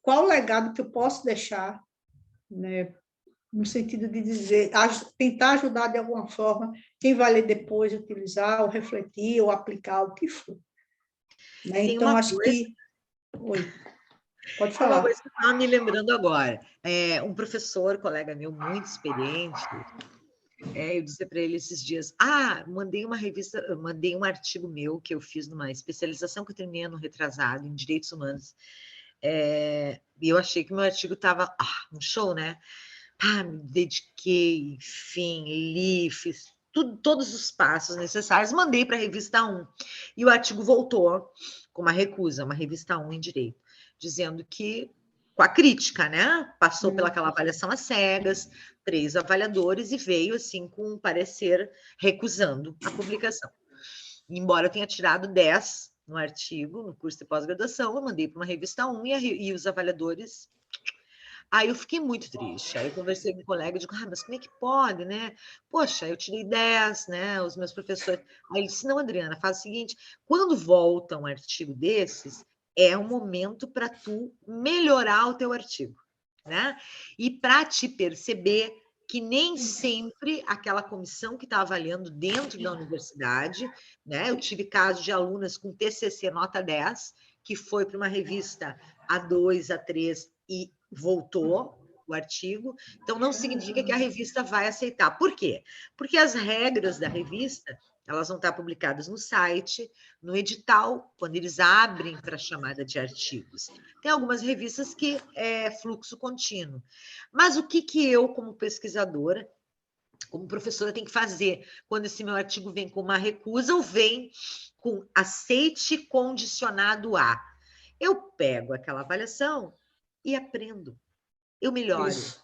Qual o legado que eu posso deixar, né? No sentido de dizer, tentar ajudar de alguma forma quem vai ler depois, utilizar, ou refletir, ou aplicar, o que for. Né? Tem Então, uma acho coisa, que... Oi, pode tem uma falar. coisa que eu estava me lembrando agora. Um professor, colega meu, muito experiente, eu disse para ele esses dias, mandei uma revista, mandei um artigo meu que eu fiz numa especialização que eu terminei no retrasado em direitos humanos. E eu achei que meu artigo estava um show, né? Me dediquei, enfim, li, fiz tudo, todos os passos necessários, mandei para a revista 1. E o artigo voltou com uma recusa, uma revista 1 em direito, dizendo que, com a crítica, né? Passou pelaquela avaliação às cegas, 3 avaliadores, e veio assim com um parecer recusando a publicação. Embora eu tenha tirado 10 no artigo, no curso de pós-graduação, eu mandei para uma revista 1 e os avaliadores... Aí eu fiquei muito triste. Aí eu conversei com um colega e digo, mas como é que pode, né? Poxa, eu tirei 10, né? Os meus professores. Aí ele disse, não, Adriana, faz o seguinte, quando volta um artigo desses, é um momento para tu melhorar o teu artigo, né? E para te perceber que nem sempre aquela comissão que está avaliando dentro da universidade, né? Eu tive casos de alunas com TCC nota 10, que foi para uma revista A2, A3 e voltou o artigo, então não significa que a revista vai aceitar. Por quê? Porque as regras da revista, elas vão estar publicadas no site, no edital, quando eles abrem para a chamada de artigos. Tem algumas revistas que é fluxo contínuo. Mas o que eu, como pesquisadora, como professora, tenho que fazer quando esse meu artigo vem com uma recusa ou vem com aceite condicionado a? Eu pego aquela avaliação e aprendo. Eu melhoro, Isso.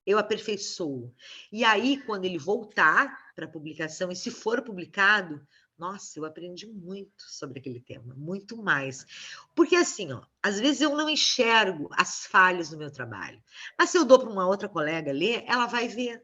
eu aperfeiçoo. E aí, quando ele voltar para a publicação, e se for publicado, nossa, eu aprendi muito sobre aquele tema, muito mais. Porque assim, às vezes eu não enxergo as falhas do meu trabalho. Mas se eu dou para uma outra colega ler, ela vai ver.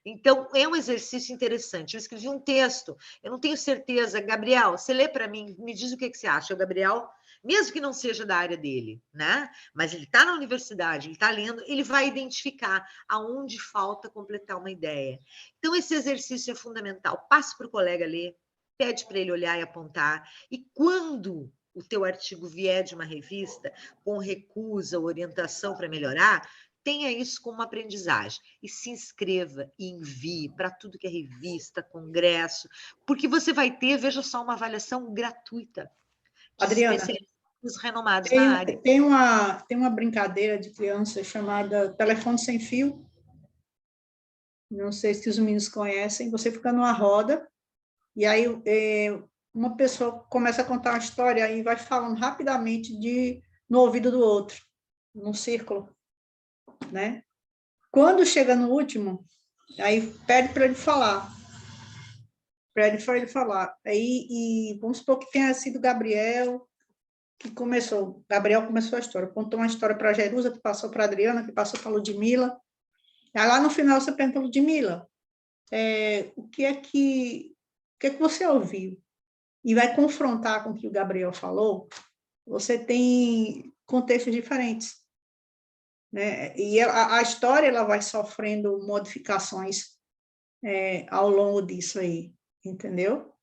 Então, é um exercício interessante. Eu escrevi um texto, eu não tenho certeza. Gabriel, você lê para mim, me diz o que você acha. O Gabriel, mesmo que não seja da área dele, né? Mas ele está na universidade, ele está lendo, ele vai identificar aonde falta completar uma ideia. Então, esse exercício é fundamental. Passe para o colega ler, pede para ele olhar e apontar. E quando o teu artigo vier de uma revista com recusa, orientação para melhorar, tenha isso como aprendizagem e se inscreva e envie para tudo que é revista, congresso, porque você vai ter, veja só, uma avaliação gratuita de Adriana, especialistas renomados na área. tem uma brincadeira de criança chamada telefone sem fio, não sei se os meninos conhecem, você fica numa roda, e aí uma pessoa começa a contar uma história e vai falando rapidamente no ouvido do outro, num círculo, né? Quando chega no último, aí pede para ele falar. Aí, vamos supor que tenha sido Gabriel que começou. Gabriel começou a história, contou uma história para a Jerusa, que passou para a Adriana, que passou para a Ludmila. Aí lá no final você pergunta, Ludmila, o que é que você ouviu? E vai confrontar com o que o Gabriel falou, você tem contextos diferentes, né? E a história ela vai sofrendo modificações ao longo disso aí, entendeu?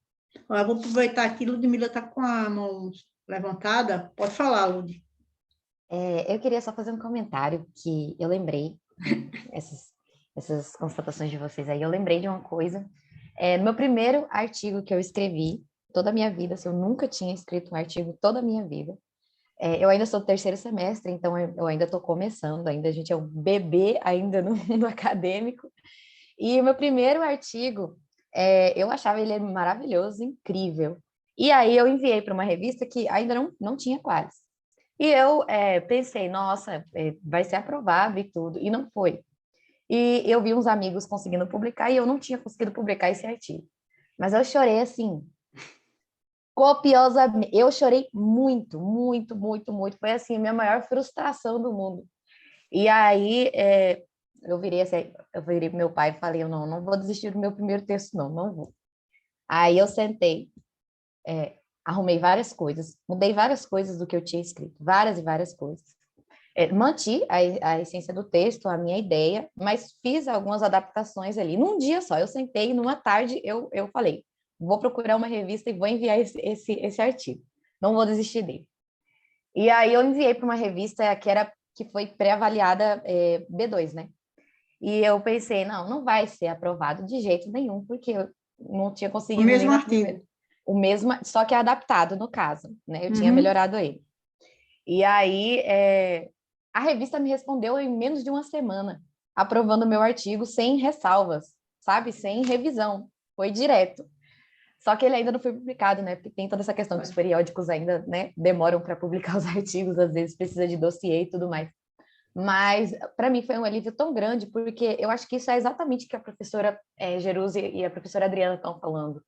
Eu vou aproveitar aqui, Ludmila está com a mão levantada. Pode falar, Lud. Eu queria só fazer um comentário que eu lembrei, né, essas constatações de vocês aí, eu lembrei de uma coisa. No meu primeiro artigo que eu escrevi, toda a minha vida, assim, eu nunca tinha escrito um artigo toda a minha vida. Eu ainda sou do terceiro semestre, então eu ainda estou começando, ainda a gente é um bebê ainda no mundo acadêmico. E o meu primeiro artigo, eu achava ele maravilhoso, incrível. E aí eu enviei para uma revista que ainda não tinha Qualis. E eu pensei, nossa, vai ser aprovado e tudo, e não foi. E eu vi uns amigos conseguindo publicar e eu não tinha conseguido publicar esse artigo. Mas eu chorei assim, copiosamente. Eu chorei muito, muito, muito, muito. Foi assim, a minha maior frustração do mundo. E aí eu virei pro meu pai e falei, eu não vou desistir do meu primeiro texto, não vou. Aí eu sentei, arrumei várias coisas, mudei várias coisas do que eu tinha escrito, várias e várias coisas. Manti a essência do texto, a minha ideia, mas fiz algumas adaptações ali. Num dia só, eu sentei, numa tarde, eu falei, vou procurar uma revista e vou enviar esse artigo. Não vou desistir dele. E aí eu enviei para uma revista que foi pré-avaliada B2, né? E eu pensei, não vai ser aprovado de jeito nenhum, porque eu não tinha O conseguido mesmo nem artigo. o mesmo, só que é adaptado, no caso, né? Eu tinha Uhum. melhorado ele. E aí, a revista me respondeu em menos de uma semana, aprovando o meu artigo sem ressalvas, sabe? Sem revisão. Foi direto. Só que ele ainda não foi publicado, né? Porque tem toda essa questão dos periódicos ainda, né? Demoram para publicar os artigos, às vezes precisa de dossiê e tudo mais. Mas, para mim, foi um alívio tão grande, porque eu acho que isso é exatamente o que a professora Jerusa e a professora Adriana estão falando.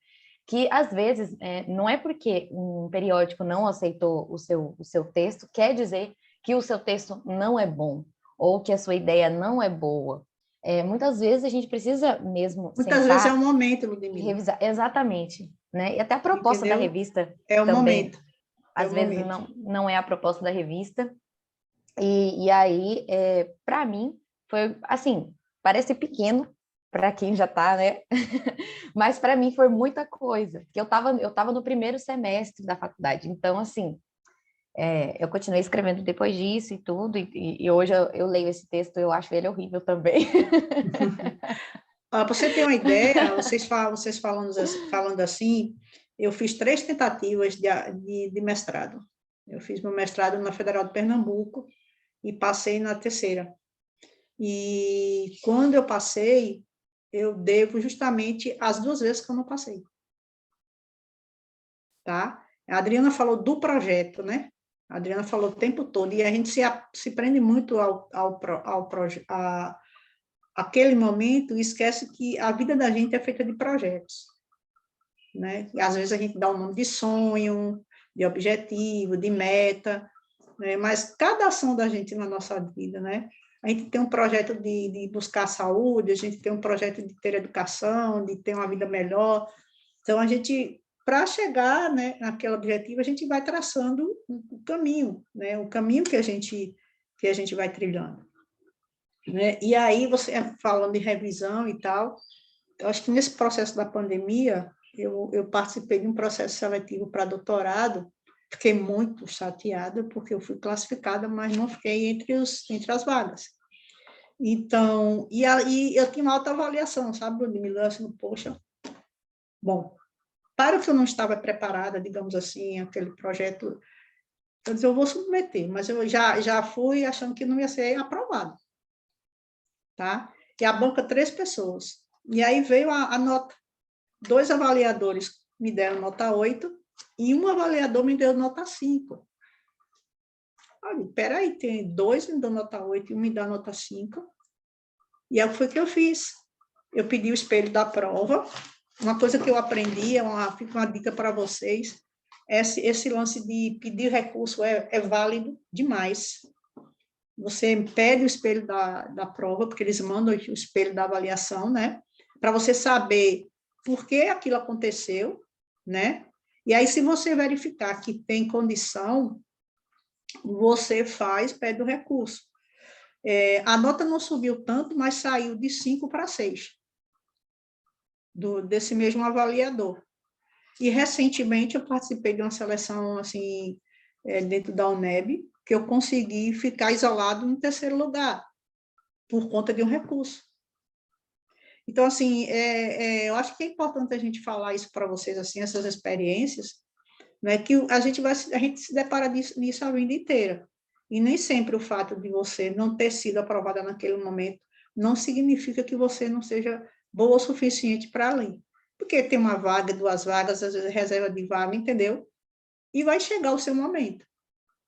Que, às vezes, não é porque um periódico não aceitou o seu texto, quer dizer que o seu texto não é bom, ou que a sua ideia não é boa. Muitas vezes a gente precisa mesmo Muitas vezes é sentar um momento, e Ludmila. revisar. Exatamente. Né? E até a proposta da Entendeu? revista É o também, momento. às vezes, não é a proposta da revista. E aí, para mim, foi assim, parece pequeno para quem já está, né? Mas para mim foi muita coisa, porque eu tava no primeiro semestre da faculdade, então, assim, eu continuei escrevendo depois disso e tudo, e hoje eu leio esse texto, eu acho ele horrível também. Para você ter uma ideia, vocês falando assim, eu fiz 3 tentativas de mestrado. Eu fiz meu mestrado na Federal de Pernambuco e passei na terceira. E quando eu passei, eu devo justamente as 2 vezes que eu não passei. Tá? A Adriana falou do projeto, né? A Adriana falou o tempo todo, e a gente se prende muito aquele momento e esquece que a vida da gente é feita de projetos, né? E às vezes a gente dá um nome de sonho, de objetivo, de meta, né? Mas cada ação da gente na nossa vida, né? A gente tem um projeto de buscar saúde, a gente tem um projeto de ter educação, de ter uma vida melhor. Então, a gente, para chegar, né, naquele objetivo, a gente vai traçando o caminho, né, o caminho que a gente vai trilhando. Né? E aí, você falando de revisão e tal, eu acho que nesse processo da pandemia, eu participei de um processo seletivo para doutorado, fiquei muito chateada, porque eu fui classificada, mas não fiquei entre as vagas. Então, e aí eu tinha uma alta avaliação, sabe, Ludmila, assim, poxa, bom, para o que eu não estava preparada, digamos assim, aquele projeto, eu disse, eu vou submeter, mas eu já fui achando que não ia ser aprovado, tá? E a banca, 3 pessoas. E aí veio a nota. 2 avaliadores me deram nota 8 e um avaliador me deu nota 5. Olha, peraí, tem 2 me dão nota 8 e um me dá nota 5. E aí foi o que eu fiz. Eu pedi o espelho da prova. Uma coisa que eu aprendi, fica uma dica para vocês, esse lance de pedir recurso é válido demais. Você pede o espelho da prova, porque eles mandam o espelho da avaliação, né? Para você saber por que aquilo aconteceu, né? E aí, se você verificar que tem condição, você pede o recurso. A nota não subiu tanto, mas saiu de 5 para 6, desse mesmo avaliador. E, recentemente, eu participei de uma seleção, assim, dentro da UNEB, que eu consegui ficar isolado em 3º lugar, por conta de um recurso. Então, assim, eu acho que é importante a gente falar isso para vocês, assim, essas experiências, né, que a gente se depara nisso a vida inteira. E nem sempre o fato de você não ter sido aprovada naquele momento não significa que você não seja boa o suficiente para além. Porque tem uma vaga, 2 vagas, às vezes reserva de vaga, entendeu? E vai chegar o seu momento.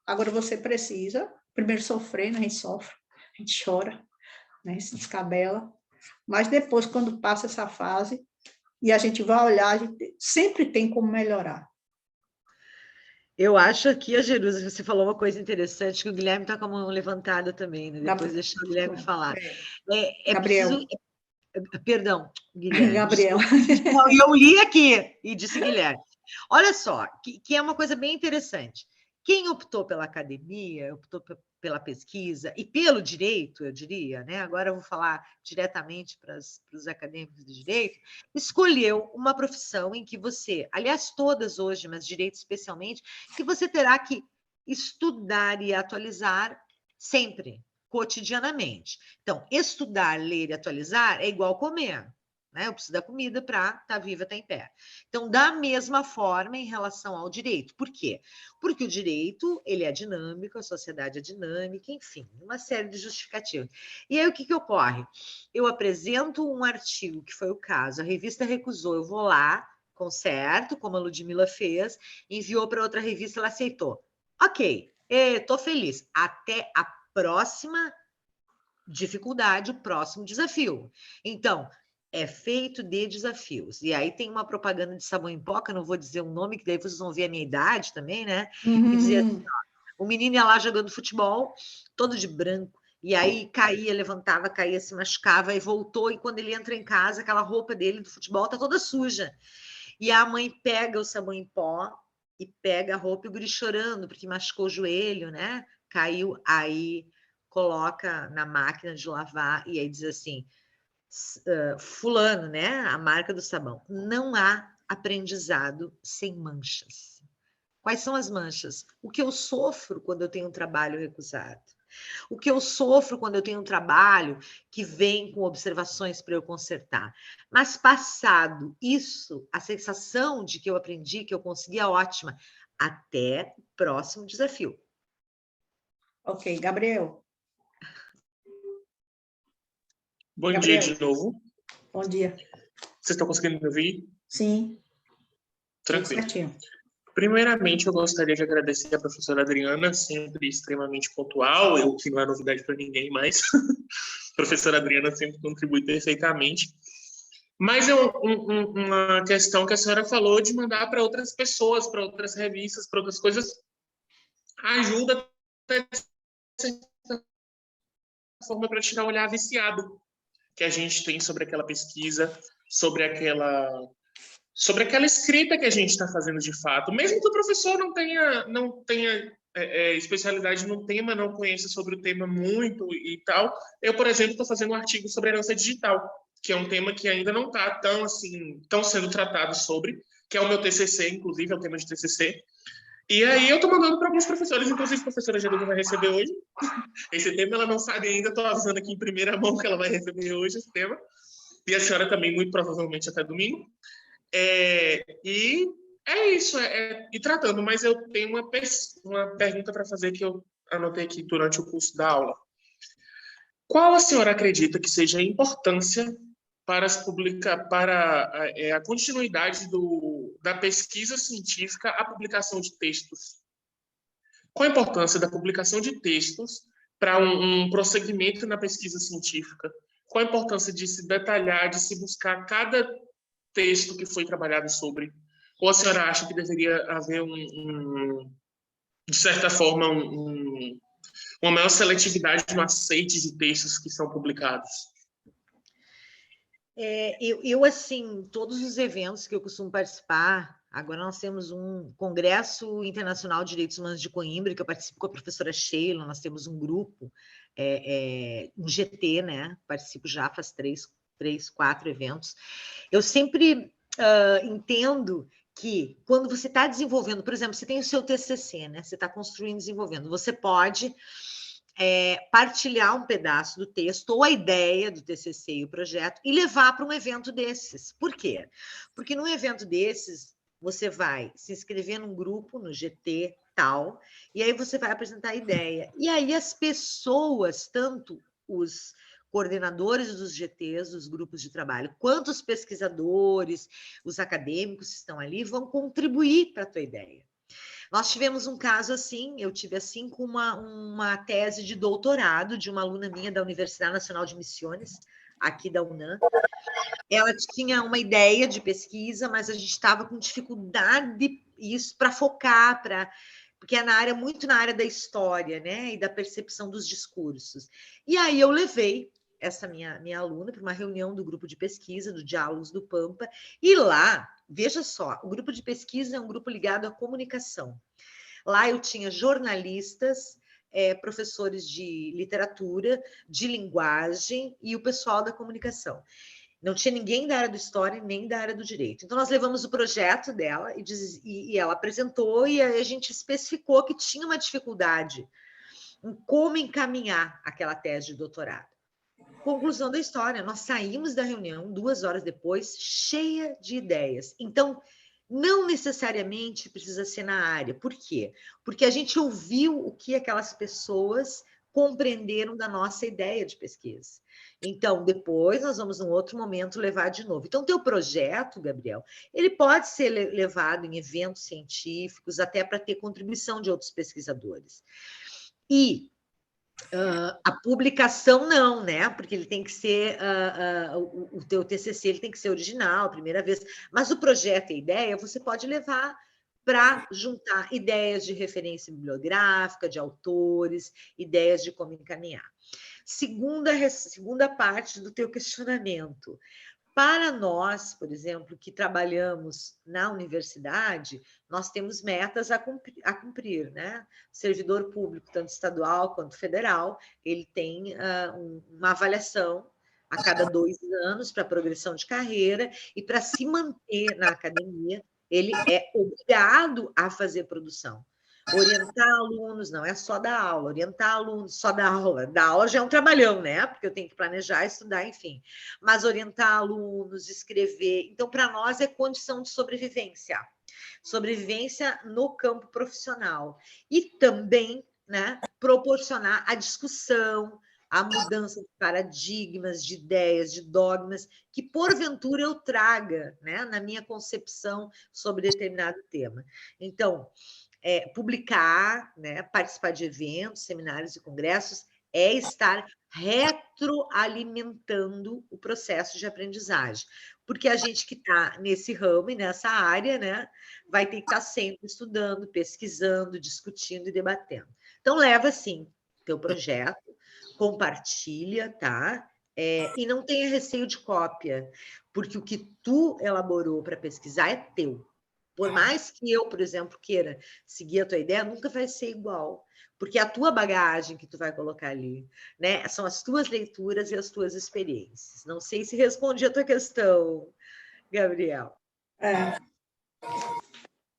Agora você precisa, primeiro sofrer, né? A gente sofre, a gente chora, né? Se descabela, mas depois, quando passa essa fase, e a gente vai olhar, a gente sempre tem como melhorar. Eu acho aqui, a Jerusa, você falou uma coisa interessante, que o Guilherme está com a mão levantada também, né? Depois deixa o Guilherme falar. Gabriel. Perdão, Guilherme. Gabriel. E eu li aqui e disse Guilherme. Olha só, que é uma coisa bem interessante. Quem optou pela academia, optou pela pesquisa e pelo direito, eu diria, né? Agora eu vou falar diretamente para os acadêmicos de direito, escolheu uma profissão em que você, aliás, todas hoje, mas direito especialmente, que você terá que estudar e atualizar sempre, cotidianamente. Então, estudar, ler e atualizar é igual comer. Né? Eu preciso da comida para estar viva, estar em pé. Então, da mesma forma em relação ao direito. Por quê? Porque o direito, ele é dinâmico, a sociedade é dinâmica, enfim, uma série de justificativas. E aí, o que ocorre? Eu apresento um artigo, que foi o caso, a revista recusou, eu vou lá, conserto, como a Ludmila fez, enviou para outra revista, ela aceitou. Ok, estou feliz. Até a próxima dificuldade, o próximo desafio. Então, é feito de desafios. E aí tem uma propaganda de sabão em pó, que eu não vou dizer um nome, que daí vocês vão ver a minha idade também, né? Que dizia assim, ó, o menino ia lá jogando futebol, todo de branco, e aí caía, levantava, caía, se machucava, e voltou, e quando ele entra em casa, aquela roupa dele do futebol tá toda suja. E a mãe pega o sabão em pó e pega a roupa e o guri chorando, porque machucou o joelho, né? Caiu, aí coloca na máquina de lavar, e aí diz assim, fulano, né? A marca do sabão. Não há aprendizado sem manchas. Quais são as manchas? O que eu sofro quando eu tenho um trabalho recusado? O que eu sofro quando eu tenho um trabalho que vem com observações para eu consertar? Mas passado isso, a sensação de que eu aprendi, que eu consegui, é ótima. Até o próximo desafio. Ok, Gabriel. Bom dia de novo. Bom dia. Vocês estão conseguindo me ouvir? Sim. Tranquilo. Certinho. Primeiramente, eu gostaria de agradecer a professora Adriana, sempre extremamente pontual, o que não é novidade para ninguém, mas a professora Adriana sempre contribui perfeitamente. Mas é uma questão que a senhora falou de mandar para outras pessoas, para outras revistas, para outras coisas, ajuda até forma para tirar o olhar viciado que a gente tem sobre aquela pesquisa, sobre aquela escrita que a gente está fazendo de fato. Mesmo que o professor não tenha especialidade no tema, não conheça sobre o tema muito e tal. Eu, por exemplo, estou fazendo um artigo sobre herança digital, que é um tema que ainda não está tão sendo tratado sobre, que é o meu TCC, inclusive, é o tema de TCC. E aí eu estou mandando para alguns professores, inclusive a professora Gerudo vai receber hoje. Esse tema ela não sabe ainda, estou avisando aqui em primeira mão que ela vai receber hoje esse tema. E a senhora também, muito provavelmente, até domingo. E é isso, e tratando, mas eu tenho uma pergunta para fazer que eu anotei aqui durante o curso da aula. Qual a senhora acredita que seja a importância para a continuidade da pesquisa científica à publicação de textos? Qual a importância da publicação de textos para um prosseguimento na pesquisa científica? Qual a importância de se detalhar, de se buscar cada texto que foi trabalhado sobre? Ou a senhora acha que deveria haver, de certa forma, uma maior seletividade no aceite de textos que são publicados? Eu, assim, todos os eventos que eu costumo participar, agora nós temos um Congresso Internacional de Direitos Humanos de Coimbra, que eu participo com a professora Sheila, nós temos um grupo, um GT, né? Participo já faz 4 eventos. Eu sempre entendo que quando você está desenvolvendo, por exemplo, você tem o seu TCC, né? Você está construindo, desenvolvendo, você pode partilhar um pedaço do texto ou a ideia do TCC e o projeto e levar para um evento desses. Por quê? Porque num evento desses, você vai se inscrever num grupo, no GT, tal, e aí você vai apresentar a ideia. E aí as pessoas, tanto os coordenadores dos GTs, dos grupos de trabalho, quanto os pesquisadores, os acadêmicos que estão ali, vão contribuir para a tua ideia. Nós tivemos um caso assim, eu tive assim com uma tese de doutorado de uma aluna minha da Universidade Nacional de Missões, aqui da UNAM. Ela tinha uma ideia de pesquisa, mas a gente estava com dificuldade isso para focar, porque é muito na área da história, né, e da percepção dos discursos. E aí eu levei essa minha aluna para uma reunião do grupo de pesquisa, do Diálogos do Pampa, e lá, veja só, o grupo de pesquisa é um grupo ligado à comunicação. Lá eu tinha jornalistas, professores de literatura, de linguagem e o pessoal da comunicação. Não tinha ninguém da área do história nem da área do direito. Então, nós levamos o projeto dela e ela apresentou e a gente especificou que tinha uma dificuldade em como encaminhar aquela tese de doutorado. Conclusão da história, nós saímos da reunião 2 horas depois, cheia de ideias. Então, não necessariamente precisa ser na área. Por quê? Porque a gente ouviu o que aquelas pessoas compreenderam da nossa ideia de pesquisa. Então, depois nós vamos, num outro momento, levar de novo. Então, teu projeto, Gabriel, ele pode ser levado em eventos científicos, até para ter contribuição de outros pesquisadores. E a publicação não, né? Porque ele tem que ser, o teu TCC ele tem que ser original, primeira vez. Mas o projeto e a ideia você pode levar para juntar ideias de referência bibliográfica, de autores, ideias de como encaminhar. Segunda parte do teu questionamento. Para nós, por exemplo, que trabalhamos na universidade, nós temos metas a cumprir, né? O servidor público, tanto estadual quanto federal, ele tem uma avaliação a cada 2 anos para progressão de carreira e para se manter na academia, ele é obrigado a fazer produção. Orientar alunos, não é só dar aula, orientar alunos, só dar aula já é um trabalhão, né? Porque eu tenho que planejar, estudar, enfim. Mas orientar alunos, escrever. Então, para nós é condição de sobrevivência. Sobrevivência no campo profissional. E também, né, proporcionar a discussão, a mudança de paradigmas, de ideias, de dogmas, que porventura eu traga, né, na minha concepção sobre determinado tema. Então, publicar, né, participar de eventos, seminários e congressos, é estar retroalimentando o processo de aprendizagem. Porque a gente que está nesse ramo e nessa área, né, vai ter que estar sempre estudando, pesquisando, discutindo e debatendo. Então, leva, sim, teu projeto, compartilha, tá? E não tenha receio de cópia, porque o que tu elaborou para pesquisar é teu. Por mais que eu, por exemplo, queira seguir a tua ideia, nunca vai ser igual, porque é a tua bagagem que tu vai colocar ali, né? São as tuas leituras e as tuas experiências. Não sei se respondi a tua questão, Gabriel.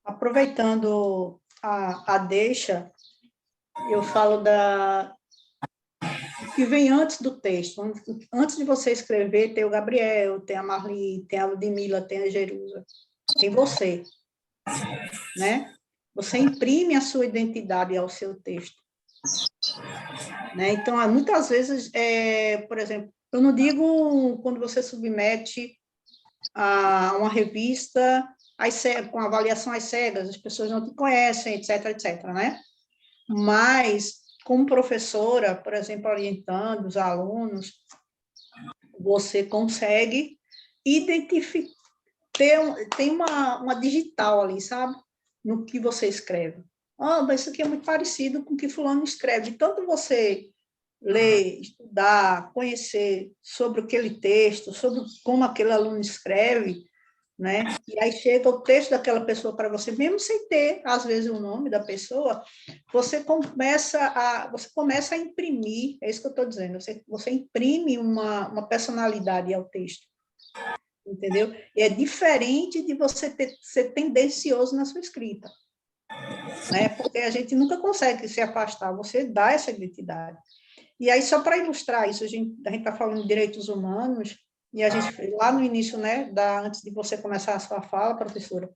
Aproveitando a deixa, eu falo que vem antes do texto. Antes de você escrever, tem o Gabriel, tem a Marli, tem a Ludmila, tem a Jerusa, tem você, né? Você imprime a sua identidade ao seu texto, né? Então, muitas vezes, por exemplo, eu não digo quando você submete a uma revista com avaliação às cegas, as pessoas não te conhecem, etc., etc., né? Mas, como professora, por exemplo, orientando os alunos, você consegue identificar, tem uma digital ali, sabe? No que você escreve. Mas isso aqui é muito parecido com o que fulano escreve. Tanto você ler, estudar, conhecer sobre aquele texto, sobre como aquele aluno escreve, né? E aí chega o texto daquela pessoa para você, mesmo sem ter, às vezes, o nome da pessoa, você começa a imprimir, é isso que eu estou dizendo, você imprime uma personalidade ao texto, entendeu? E é diferente de você ser tendencioso na sua escrita, né? Porque a gente nunca consegue se afastar, você dá essa identidade. E aí, só para ilustrar isso, a gente está falando de direitos humanos, e a gente, lá no início, né, antes de você começar a sua fala, professora,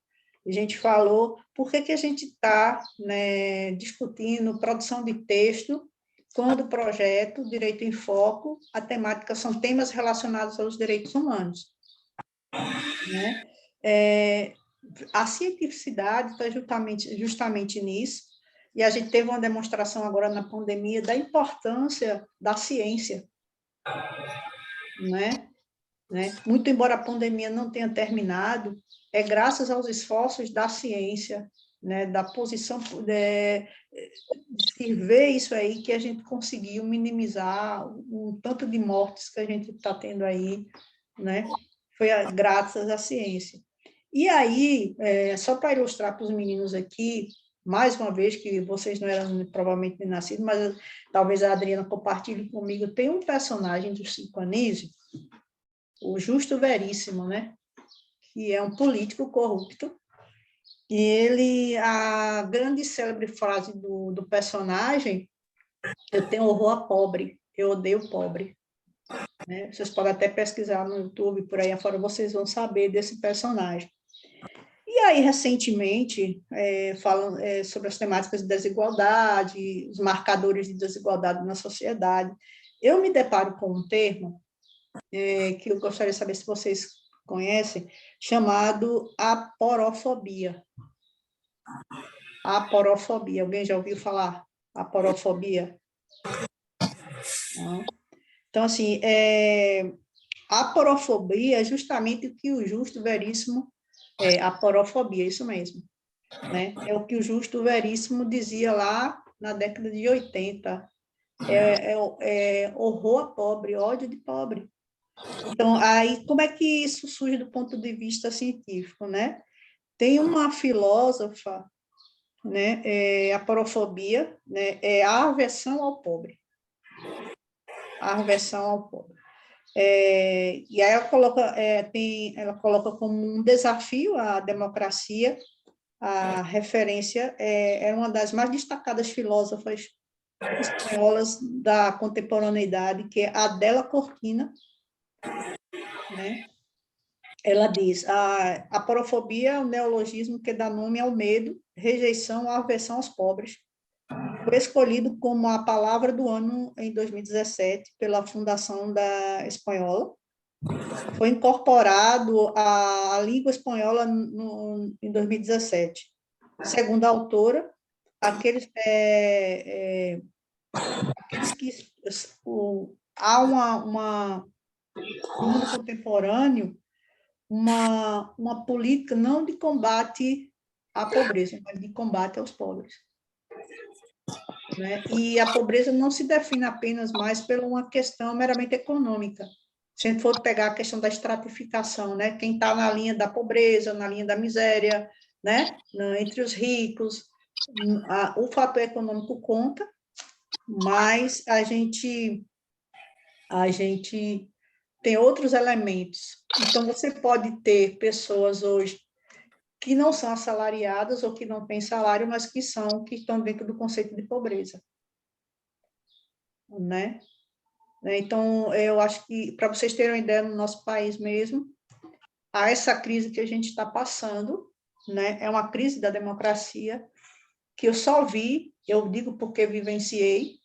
a gente falou por que a gente está, né, discutindo produção de texto, quando o projeto Direito em Foco, a temática são temas relacionados aos direitos humanos, né? A cientificidade está justamente nisso, e a gente teve uma demonstração agora na pandemia da importância da ciência, né? Muito embora a pandemia não tenha terminado, é graças aos esforços da ciência, né? Da posição de se ver isso aí que a gente conseguiu minimizar um tanto de mortes que a gente está tendo aí, né? Foi graças à ciência. E aí, só para ilustrar para os meninos aqui, mais uma vez, que vocês não eram provavelmente nem nascidos, mas talvez a Adriana compartilhe comigo, tem um personagem do Chico Anísio, o Justo Veríssimo, né? Que é um político corrupto, e a grande célebre frase do personagem, eu tenho horror a pobre, eu odeio pobre. Né? Vocês podem até pesquisar no YouTube, por aí afora, vocês vão saber desse personagem. E aí, recentemente, falando sobre as temáticas de desigualdade, os marcadores de desigualdade na sociedade, eu me deparo com um termo que eu gostaria de saber se vocês conhecem, chamado aporofobia. Aporofobia, alguém já ouviu falar? Aporofobia? Não? Então, assim, a aporofobia é justamente o que o Justo Veríssimo aporofobia, isso mesmo. Né? É o que o Justo Veríssimo dizia lá na década de 80. Horror a pobre, ódio de pobre. Então, aí, como é que isso surge do ponto de vista científico, né? Tem uma filósofa, né, a aporofobia, né, é a aversão ao pobre. A aversão ao pobre. E aí ela coloca como um desafio a democracia. A referência é uma das mais destacadas filósofas espanholas da contemporaneidade, que é Adela Cortina, né? Ela diz, a aporofobia é um neologismo que dá nome ao medo, rejeição ou aversão aos pobres. Foi escolhido como a palavra do ano em 2017 pela Fundação da Espanhola. Foi incorporado à língua espanhola em 2017. Segundo a autora, aqueles que há no mundo contemporâneo uma política não de combate à pobreza, mas de combate aos pobres. né? E a pobreza não se define apenas mais por uma questão meramente econômica. Se a gente for pegar a questão da estratificação, né? Quem está na linha da pobreza, na linha da miséria, né? Entre os ricos, o fator econômico conta, mas a gente tem outros elementos. Então, você pode ter pessoas hoje que não são assalariadas ou que não têm salário, mas que estão dentro do conceito de pobreza, né? Então, eu acho que, para vocês terem uma ideia, no nosso país mesmo, há essa crise que a gente está passando, né? É uma crise da democracia, que eu só vi, eu digo porque vivenciei,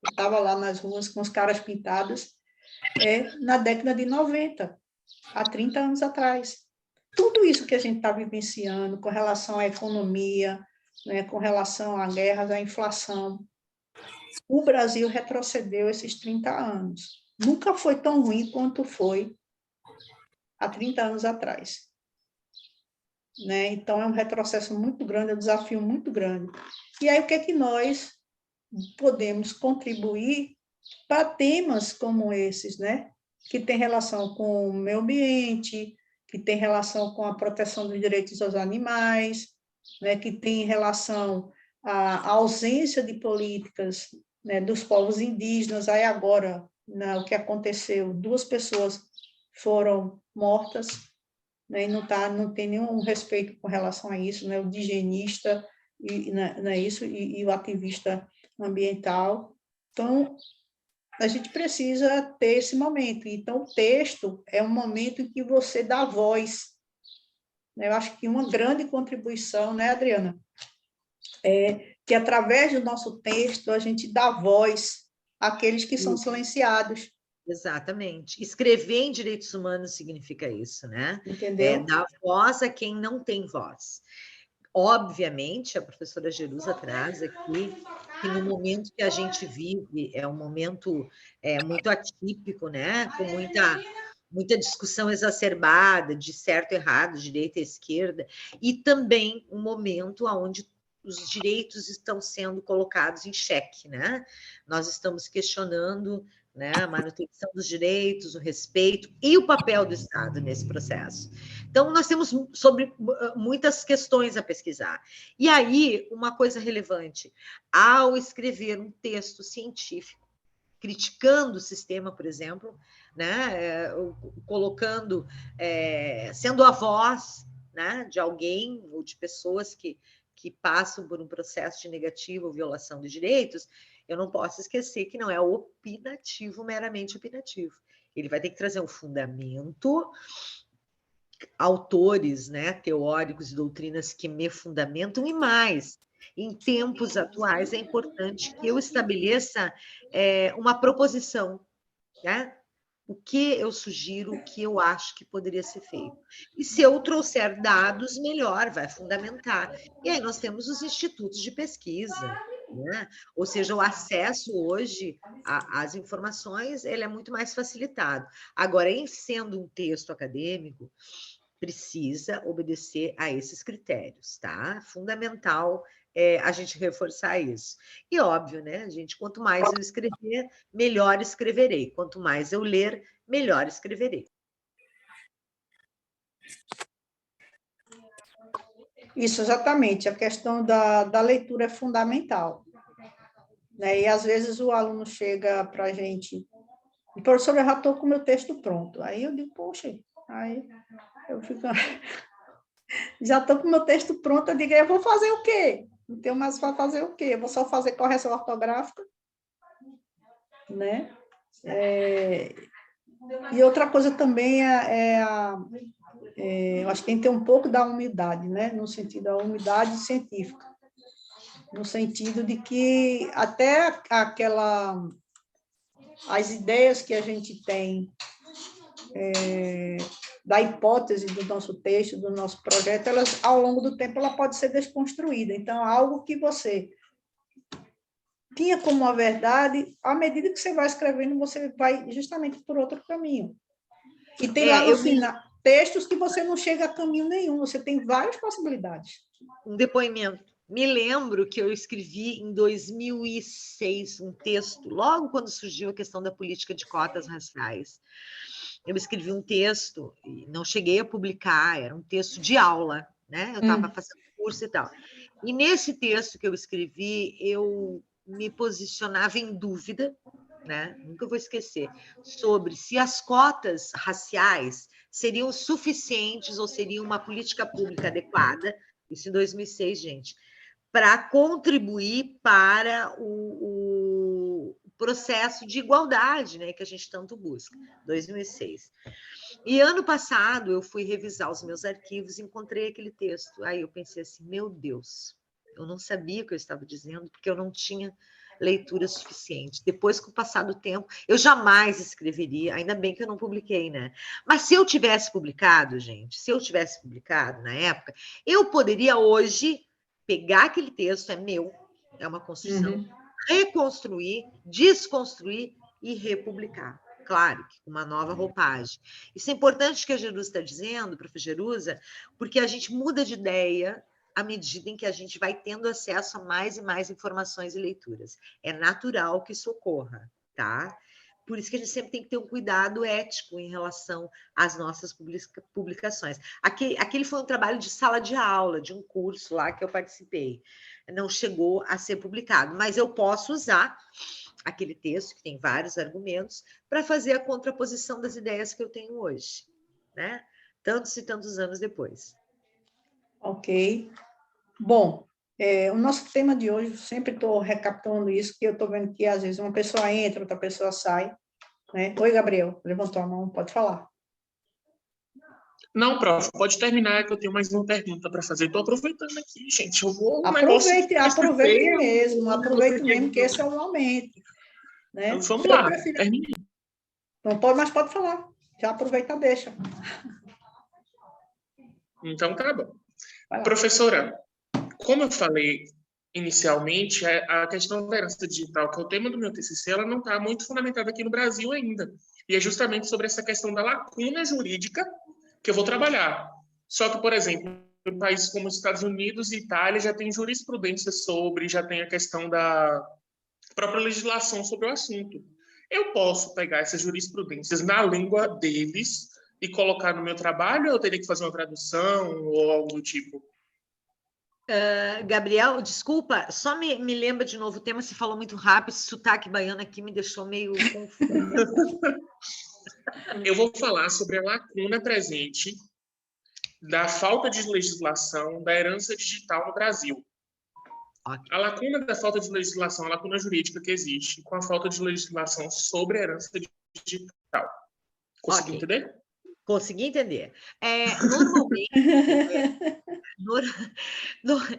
eu estava lá nas ruas com os caras pintados, na década de 90, há 30 anos atrás. Tudo isso que a gente está vivenciando com relação à economia, né, com relação à guerra, à inflação, o Brasil retrocedeu esses 30 anos. Nunca foi tão ruim quanto foi há 30 anos atrás. Né? Então, é um retrocesso muito grande, é um desafio muito grande. E aí, o que é que nós podemos contribuir para temas como esses, né? Que tem relação com o meio ambiente, que tem relação com a proteção dos direitos dos animais, né? Que tem relação à ausência de políticas, né, dos povos indígenas. Aí agora, né, o que aconteceu, 2 pessoas foram mortas, né, e não tem nenhum respeito com relação a isso, né, o indigenista e o ativista ambiental. Então, a gente precisa ter esse momento. Então, o texto é um momento em que você dá voz. Eu acho que uma grande contribuição, né, Adriana, é que, através do nosso texto, a gente dá voz àqueles que são silenciados. Exatamente. Escrever em direitos humanos significa isso, né? Entendeu? Dar voz a quem não tem voz. Obviamente, a professora Jerusa traz aqui que no momento que a gente vive é um momento muito atípico, né? Com muita discussão exacerbada de certo e errado, direita e esquerda, e também um momento onde os direitos estão sendo colocados em xeque, né? Nós estamos questionando, né, a manutenção dos direitos, o respeito e o papel do Estado nesse processo. Então, nós temos muitas questões a pesquisar. E aí, uma coisa relevante, ao escrever um texto científico, criticando o sistema, por exemplo, né, colocando, sendo a voz, né, de alguém ou de pessoas que passam por um processo de negativa ou violação de direitos, eu não posso esquecer que não é opinativo, meramente opinativo. Ele vai ter que trazer um fundamento, autores, né, teóricos e doutrinas que me fundamentam, e mais, em tempos atuais é importante que eu estabeleça uma proposição, né? O que eu sugiro, o que eu acho que poderia ser feito. E se eu trouxer dados, melhor, vai fundamentar. E aí nós temos os institutos de pesquisa, né? Ou seja, o acesso hoje às informações ele é muito mais facilitado. Agora, em sendo um texto acadêmico, precisa obedecer a esses critérios, tá? Fundamental a gente reforçar isso. E óbvio, né, gente, quanto mais eu escrever, melhor escreverei. Quanto mais eu ler, melhor escreverei. Isso, exatamente. A questão da leitura é fundamental. Né? E, às vezes, o aluno chega para a gente, professor, eu já estou com o meu texto pronto. Aí eu digo, poxa, aí eu fico... já estou com o meu texto pronto, eu digo, eu vou fazer o quê? Não tenho mais para fazer o quê? Eu vou só fazer correção ortográfica, né? E outra coisa também eu acho que tem que ter um pouco da humildade, né? No sentido da humildade científica, no sentido de que até as ideias que a gente tem da hipótese do nosso texto, do nosso projeto, elas, ao longo do tempo, ela pode ser desconstruída. Então, algo que você tinha como uma verdade, à medida que você vai escrevendo, você vai justamente por outro caminho. E tem lá no final textos que você não chega a caminho nenhum, você tem várias possibilidades. Um depoimento, Me lembro que eu escrevi em 2006 um texto, logo quando surgiu a questão da política de cotas raciais. Eu escrevi um texto, e não cheguei a publicar, era um texto de aula, né? Eu estava fazendo curso e tal. E nesse texto que eu escrevi, eu me posicionava em dúvida, né? Nunca vou esquecer, sobre se as cotas raciais seriam suficientes ou seria uma política pública adequada, isso em 2006, gente, para contribuir para o processo de igualdade, né, que a gente tanto busca, 2006. E ano passado eu fui revisar os meus arquivos e encontrei aquele texto. Aí eu pensei assim, meu Deus, eu não sabia o que eu estava dizendo, porque eu não tinha leitura suficiente. Depois, com o passar do tempo, eu jamais escreveria, ainda bem que eu não publiquei, né? Mas se eu tivesse publicado, gente, se eu tivesse publicado na época, eu poderia hoje pegar aquele texto, é meu, é uma construção, reconstruir, desconstruir e republicar. Claro, com uma nova roupagem. Isso é importante que a Jerusa está dizendo, prof. Jerusa, porque a gente muda de ideia à medida em que a gente vai tendo acesso a mais e mais informações e leituras. É natural que isso ocorra, tá? Por isso que a gente sempre tem que ter um cuidado ético em relação às nossas publicações. Aquele foi um trabalho de sala de aula, de um curso lá que eu participei. Não chegou a ser publicado, mas eu posso usar aquele texto, que tem vários argumentos, para fazer a contraposição das ideias que eu tenho hoje, né? Tantos e tantos anos depois. Ok. Bom, o nosso tema de hoje, sempre estou recapitulando isso, que eu estou vendo que às vezes uma pessoa entra, outra pessoa sai, né? Oi, Gabriel, levantou a mão, pode falar. Não, prof, pode terminar, que eu tenho mais uma pergunta para fazer. Estou aproveitando aqui, gente. Eu vou. Aproveite mesmo, que esse é o momento. Né? Então, vamos lá, termine. Não pode, mas pode falar. Já aproveita, deixa. Então, tá bom. Professora, como eu falei inicialmente, a questão da herança digital, que é o tema do meu TCC, ela não está muito fundamentada aqui no Brasil ainda. E é justamente sobre essa questão da lacuna jurídica que eu vou trabalhar. Só que, por exemplo, em países como os Estados Unidos e Itália já tem jurisprudência sobre, já tem a questão da própria legislação sobre o assunto. Eu posso pegar essas jurisprudências na língua deles e colocar no meu trabalho, ou eu teria que fazer uma tradução ou algo do tipo? Gabriel, desculpa, só me lembra de novo o tema, você falou muito rápido, esse sotaque baiano aqui me deixou meio confuso. Eu vou falar sobre a lacuna presente da falta de legislação da herança digital no Brasil. Okay. A lacuna da falta de legislação, a lacuna jurídica que existe com a falta de legislação sobre a herança digital. Conseguiu entender? Consegui entender. Normalmente,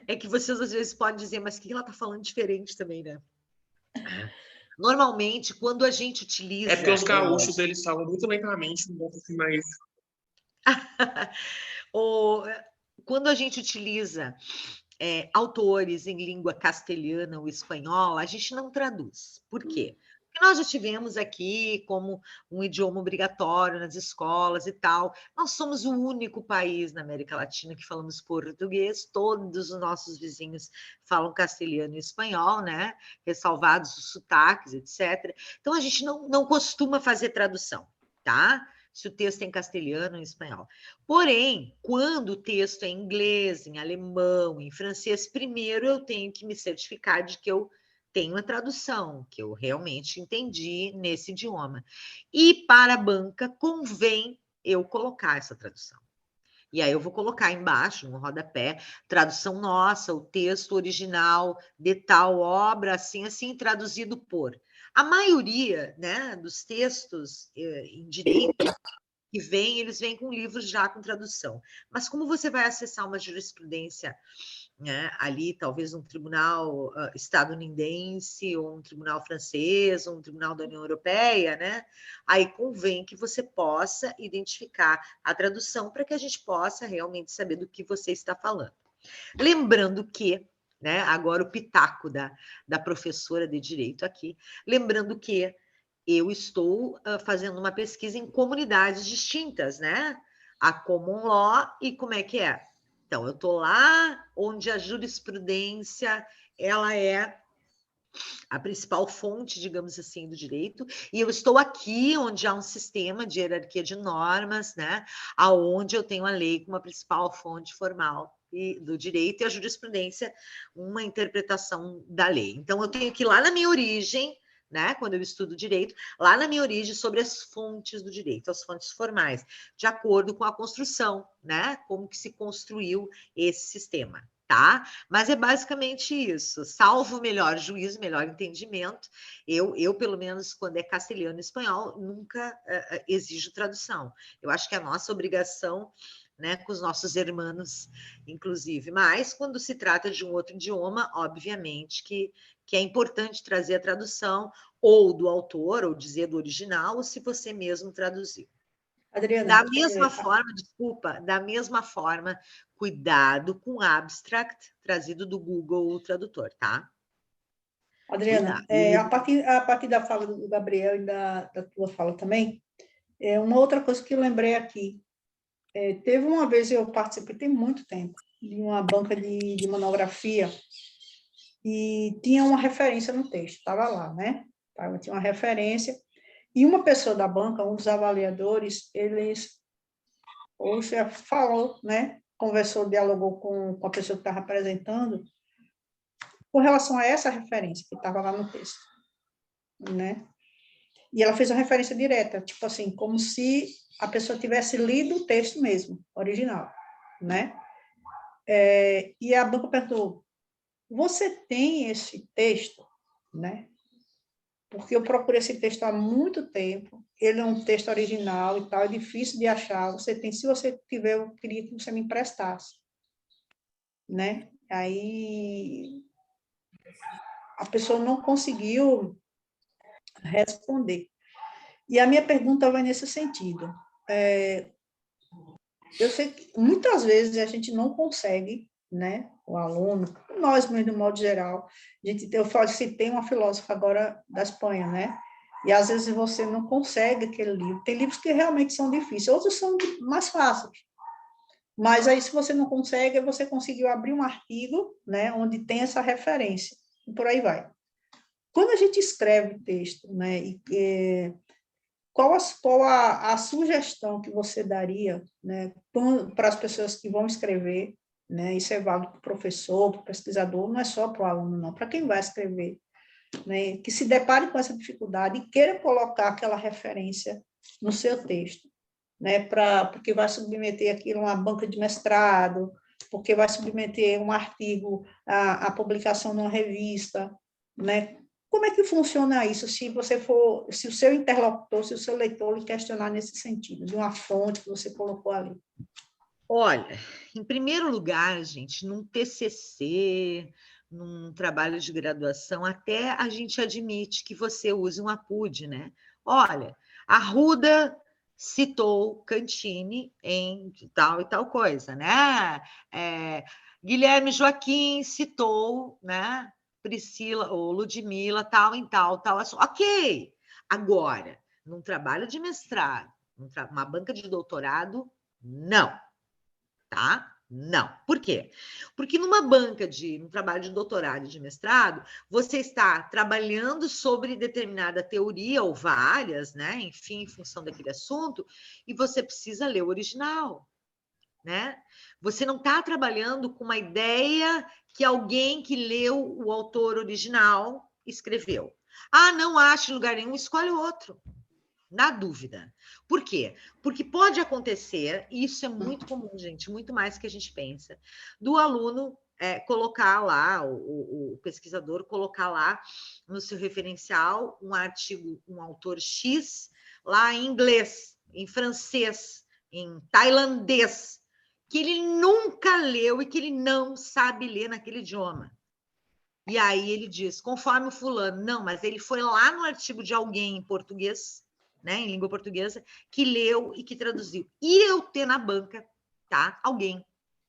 é que vocês às vezes podem dizer, mas o que ela está falando diferente também, né? Normalmente, quando a gente utiliza... É porque os gaúchos, eles falam muito lentamente, não vou ensinar isso. Quando a gente utiliza autores em língua castelhana ou espanhola, a gente não traduz. Por quê? Porque nós já tivemos aqui como um idioma obrigatório nas escolas e tal. Nós somos o único país na América Latina que falamos português, todos os nossos vizinhos falam castelhano e espanhol, né? Ressalvados os sotaques, etc. Então, a gente não costuma fazer tradução, tá? Se o texto é em castelhano ou em espanhol. Porém, quando o texto é em inglês, em alemão, em francês, primeiro eu tenho que me certificar de que eu tenho a tradução, que eu realmente entendi nesse idioma. E para a banca, convém eu colocar essa tradução. E aí eu vou colocar embaixo, no rodapé, tradução nossa, o texto original de tal obra, assim, traduzido por... A maioria, né, dos textos em direito que vêm, eles vêm com livros já com tradução. Mas como você vai acessar uma jurisprudência, né, ali, talvez um tribunal estadunidense, ou um tribunal francês, ou um tribunal da União Europeia, né? Aí convém que você possa identificar a tradução para que a gente possa realmente saber do que você está falando. Lembrando que, né, agora o pitaco da professora de direito aqui, lembrando que eu estou fazendo uma pesquisa em comunidades distintas, né? A common law e como é que é? Então, eu estou lá onde a jurisprudência ela é a principal fonte, digamos assim, do direito, e eu estou aqui onde há um sistema de hierarquia de normas, né, aonde eu tenho a lei como a principal fonte formal do direito e a jurisprudência uma interpretação da lei. Então, eu tenho que ir lá na minha origem, né, quando eu estudo direito, lá na minha origem sobre as fontes do direito, as fontes formais, de acordo com a construção, né, como que se construiu esse sistema. Tá? Mas é basicamente isso, salvo melhor juízo, melhor entendimento. Eu, pelo menos, quando é castelhano e espanhol, nunca exijo tradução. Eu acho que é a nossa obrigação, né, com os nossos irmãos, inclusive. Mas, quando se trata de um outro idioma, obviamente que é importante trazer a tradução, ou do autor, ou dizer do original, ou se você mesmo traduziu. Adriana, Da mesma forma, desculpa, da mesma forma, cuidado com o abstract trazido do Google Tradutor, tá? Adriana, a partir da fala do Gabriel e da tua fala também, uma outra coisa que eu lembrei aqui, teve uma vez eu participei, tem muito tempo, de uma banca de monografia e tinha uma referência no texto, estava lá, né? Tinha uma referência, e uma pessoa da banca, um dos avaliadores, falou, né? Conversou, dialogou com a pessoa que estava apresentando, com relação a essa referência que estava lá no texto, né? E ela fez uma referência direta, tipo assim, como se a pessoa tivesse lido o texto mesmo, original, né? E a banca perguntou, você tem esse texto, né? Porque eu procurei esse texto há muito tempo, ele é um texto original e tal, é difícil de achar, você tem, se você tiver, eu queria que você me emprestasse, né? Aí a pessoa não conseguiu responder. E a minha pergunta vai nesse sentido. Eu sei que muitas vezes a gente não consegue, né, o aluno, nós mesmo, de modo geral, eu citei uma filósofa agora da Espanha, né, e às vezes você não consegue aquele livro, tem livros que realmente são difíceis, outros são mais fáceis, mas aí se você não consegue, você conseguiu abrir um artigo, né, onde tem essa referência, e por aí vai. Quando a gente escreve texto, né, qual a sugestão que você daria, né, para as pessoas que vão escrever, né, isso é válido para o professor, para o pesquisador, não é só para o aluno, não, para quem vai escrever, né, que se depare com essa dificuldade e queira colocar aquela referência no seu texto, né, porque vai submeter aquilo a uma banca de mestrado, porque vai submeter um artigo à publicação numa revista, né? Como é que funciona isso, se o seu interlocutor, se o seu leitor lhe questionar nesse sentido, de uma fonte que você colocou ali? Olha, em primeiro lugar, gente, num TCC, num trabalho de graduação, até a gente admite que você use um APUD, né? Olha, Arruda citou Cantini em tal e tal coisa, né? Guilherme Joaquim citou, né? Priscila ou Ludmila, tal em tal. Ok. Agora, num trabalho de mestrado, uma banca de doutorado, não. Tá? Não. Por quê? Porque num trabalho de doutorado e de mestrado, você está trabalhando sobre determinada teoria ou várias, né? Enfim, em função daquele assunto, e você precisa ler o original, né? Você não está trabalhando com uma ideia que alguém que leu o autor original escreveu. Ah, não acho lugar nenhum, escolhe outro. Na dúvida. Por quê? Porque pode acontecer, e isso é muito comum, gente, muito mais que a gente pensa, do aluno colocar lá, o pesquisador colocar lá no seu referencial um artigo, um autor X, lá em inglês, em francês, em tailandês, que ele nunca leu e que ele não sabe ler naquele idioma. E aí ele diz, conforme o fulano, não, mas ele foi lá no artigo de alguém em português, né, em língua portuguesa, que leu e que traduziu. E eu ter na banca, tá, alguém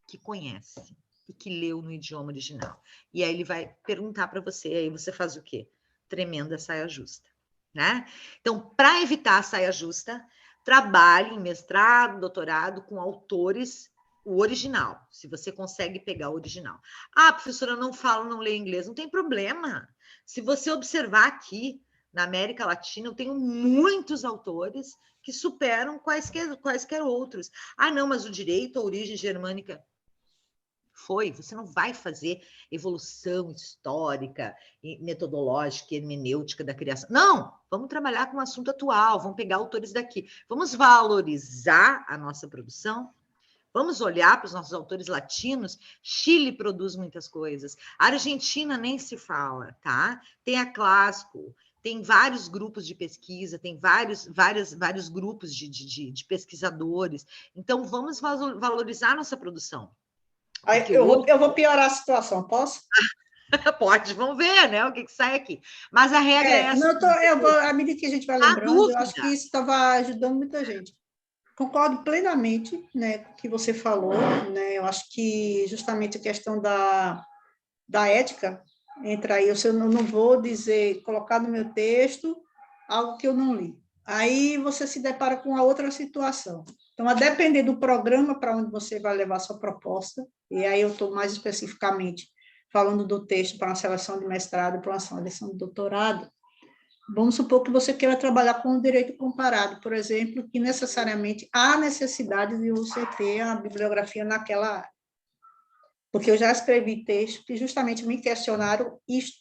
que conhece e que leu no idioma original. E aí ele vai perguntar para você, aí você faz o quê? Tremenda saia justa, né? Então, para evitar a saia justa, trabalhe em mestrado, doutorado com autores o original, se você consegue pegar o original. Ah, professora, eu não falo, não leio inglês, não tem problema. Se você observar aqui, na América Latina, eu tenho muitos autores que superam quaisquer outros. Ah, não, mas o direito à origem germânica você não vai fazer evolução histórica, metodológica, hermenêutica da criação. Não, vamos trabalhar com o assunto atual, vamos pegar autores daqui, vamos valorizar a nossa produção. Vamos olhar para os nossos autores latinos. Chile produz muitas coisas. A Argentina nem se fala, tá? Tem a Clássico, tem vários grupos de pesquisa, tem vários grupos de pesquisadores. Então, vamos valorizar a nossa produção. Eu vou piorar a situação, posso? Pode, vamos ver, né? O que sai aqui. Mas a regra é essa. À medida que a gente vai lembrando, eu acho que isso estava ajudando muita gente. Concordo plenamente, né, com o que você falou, né, eu acho que justamente a questão da ética entra aí, eu não vou dizer, colocar no meu texto algo que eu não li. Aí você se depara com a outra situação. Então, a depender do programa para onde você vai levar a sua proposta, e aí eu estou mais especificamente falando do texto para uma seleção de mestrado, para uma seleção de doutorado, vamos supor que você queira trabalhar com o direito comparado, por exemplo, que necessariamente há necessidade de você ter a bibliografia naquela área. Porque eu já escrevi textos que justamente me questionaram isto.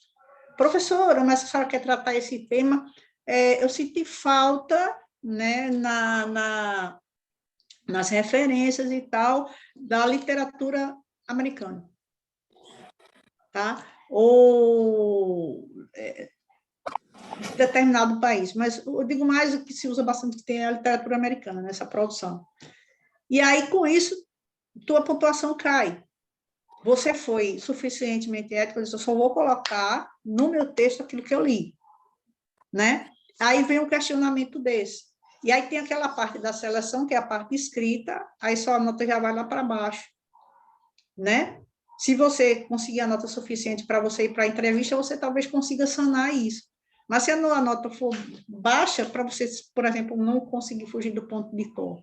Professora, mas a senhora quer tratar esse tema? Eu senti falta, né, nas referências e tal, da literatura americana. Tá? Ou determinado país, mas eu digo mais o que se usa bastante, que tem a literatura americana nessa produção. E aí, com isso, tua pontuação cai. Você foi suficientemente ético, eu só vou colocar no meu texto aquilo que eu li, né? Aí vem um questionamento desse. E aí tem aquela parte da seleção, que é a parte escrita, aí sua nota já vai lá para baixo, né? Se você conseguir a nota suficiente para você ir para a entrevista, você talvez consiga sanar isso. Mas se a nota for baixa, para você, por exemplo, não conseguir fugir do ponto de cor.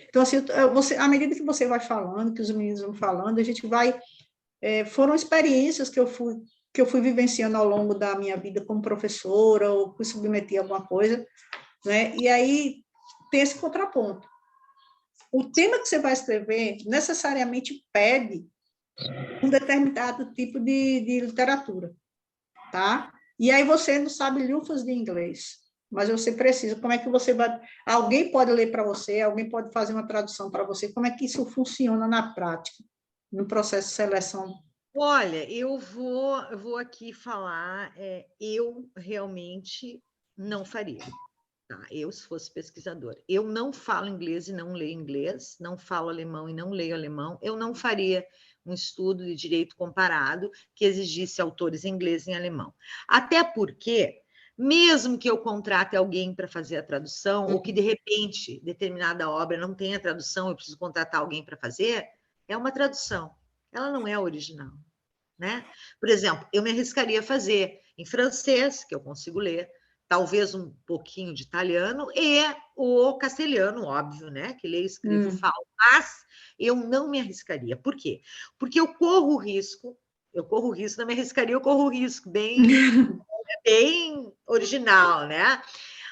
Então, assim, à medida que você vai falando, que os meninos vão falando, a gente vai... foram experiências que eu fui vivenciando ao longo da minha vida como professora, ou fui submeter a alguma coisa, né? E aí tem esse contraponto. O tema que você vai escrever necessariamente pede um determinado tipo de literatura, tá? E aí você não sabe lufas de inglês, mas você precisa, como é que você vai... Alguém pode ler para você, alguém pode fazer uma tradução para você, como é que isso funciona na prática, no processo de seleção? Olha, eu vou aqui falar, eu realmente não faria. Tá? Eu, se fosse pesquisadora, eu não falo inglês e não leio inglês, não falo alemão e não leio alemão, eu não faria um estudo de direito comparado que exigisse autores em inglês e em alemão. Até porque, mesmo que eu contrate alguém para fazer a tradução, ou que, de repente, determinada obra não tenha tradução, eu preciso contratar alguém para fazer, é uma tradução, ela não é original, né? Por exemplo, eu me arriscaria a fazer em francês, que eu consigo ler, talvez um pouquinho de italiano e o castelhano, óbvio, né? Que leio, escrevo, falo, mas eu não me arriscaria. Por quê? Porque eu corro o risco, não me arriscaria, eu corro o risco, bem original, né?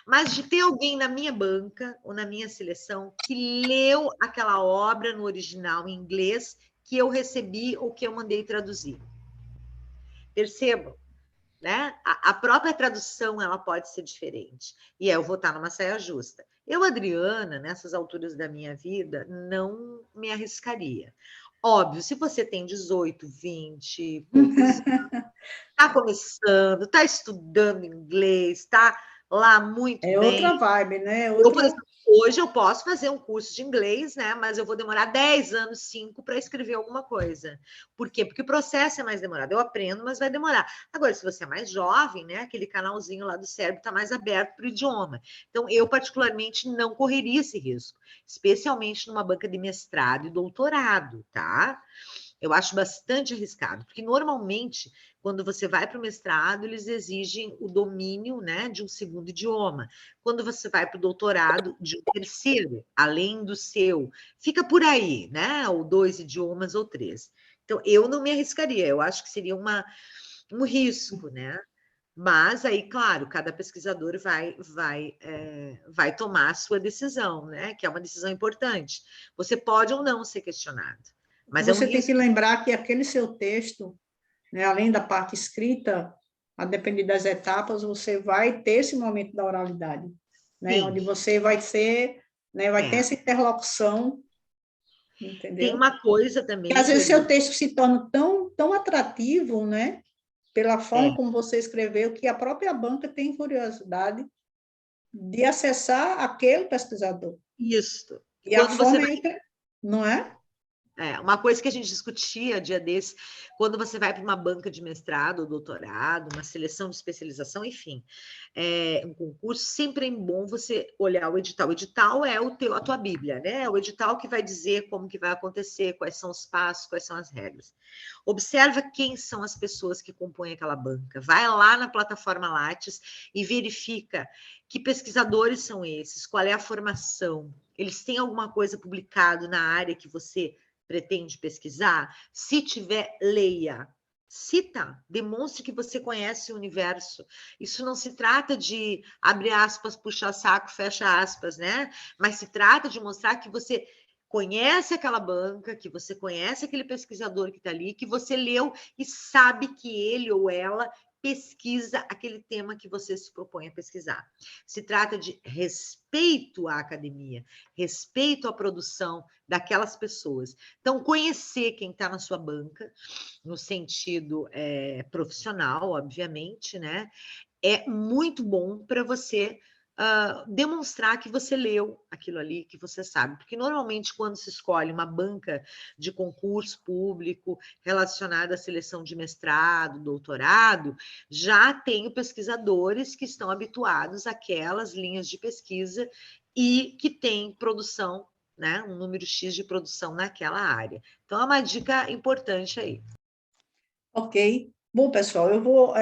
Mas de ter alguém na minha banca ou na minha seleção que leu aquela obra no original em inglês que eu recebi ou que eu mandei traduzir. Percebam? Né? A própria tradução ela pode ser diferente. E eu vou estar numa saia justa. Eu, Adriana, nessas alturas da minha vida, não me arriscaria. Óbvio, se você tem 18, 20, poucos anos, está começando, está estudando inglês, está lá muito bem. Outra vibe, né? Hoje eu posso fazer um curso de inglês, né? Mas eu vou demorar 10 anos, 5, para escrever alguma coisa. Por quê? Porque o processo é mais demorado. Eu aprendo, mas vai demorar. Agora, se você é mais jovem, né? Aquele canalzinho lá do cérebro está mais aberto para o idioma. Então, eu, particularmente, não correria esse risco, especialmente numa banca de mestrado e doutorado, tá? Eu acho bastante arriscado, porque normalmente, Quando você vai para o mestrado, eles exigem o domínio, né, de um segundo idioma. Quando você vai para o doutorado, de um terceiro, além do seu. Fica por aí, né? Ou 2 idiomas ou 3. Então, eu não me arriscaria. Eu acho que seria um risco, né? Mas aí, claro, cada pesquisador vai tomar a sua decisão, né? Que é uma decisão importante. Você pode ou não ser questionado, mas é um Você tem risco. que lembrar que aquele seu texto, né, além da parte escrita, a depender das etapas, você vai ter esse momento da oralidade, né? Sim. Onde você vai ser, né, vai ter É. essa interlocução, Tem entendeu? uma coisa também, E às vezes Sueli. seu texto se torna tão atrativo, né? Pela forma como você escreveu, que a própria banca tem curiosidade de acessar aquele pesquisador. Isso. E a Quando você forma não é? uma coisa que a gente discutia dia desse, quando você vai para uma banca de mestrado ou doutorado, uma seleção de especialização, enfim, um concurso, sempre é bom você olhar o edital. O edital é a tua bíblia, né? O edital que vai dizer como que vai acontecer, quais são os passos, quais são as regras. Observa quem são as pessoas que compõem aquela banca. Vai lá na plataforma Lattes e verifica que pesquisadores são esses, qual é a formação. Eles têm alguma coisa publicado na área que você pretende pesquisar? Se tiver, leia. Cita, demonstre que você conhece o universo. Isso não se trata de, abre aspas, puxar saco, fecha aspas, né? Mas se trata de mostrar que você conhece aquela banca, que você conhece aquele pesquisador que está ali, que você leu e sabe que ele ou ela pesquisa aquele tema que você se propõe a pesquisar. Se trata de respeito à academia, respeito à produção daquelas pessoas. Então, conhecer quem está na sua banca, no sentido profissional, obviamente, né? É muito bom para você demonstrar que você leu aquilo ali, que você sabe. Porque, normalmente, quando se escolhe uma banca de concurso público relacionada à seleção de mestrado, doutorado, já tem pesquisadores que estão habituados àquelas linhas de pesquisa e que têm produção, né, um número X de produção naquela área. Então, é uma dica importante aí. Ok. Bom, pessoal, eu vou...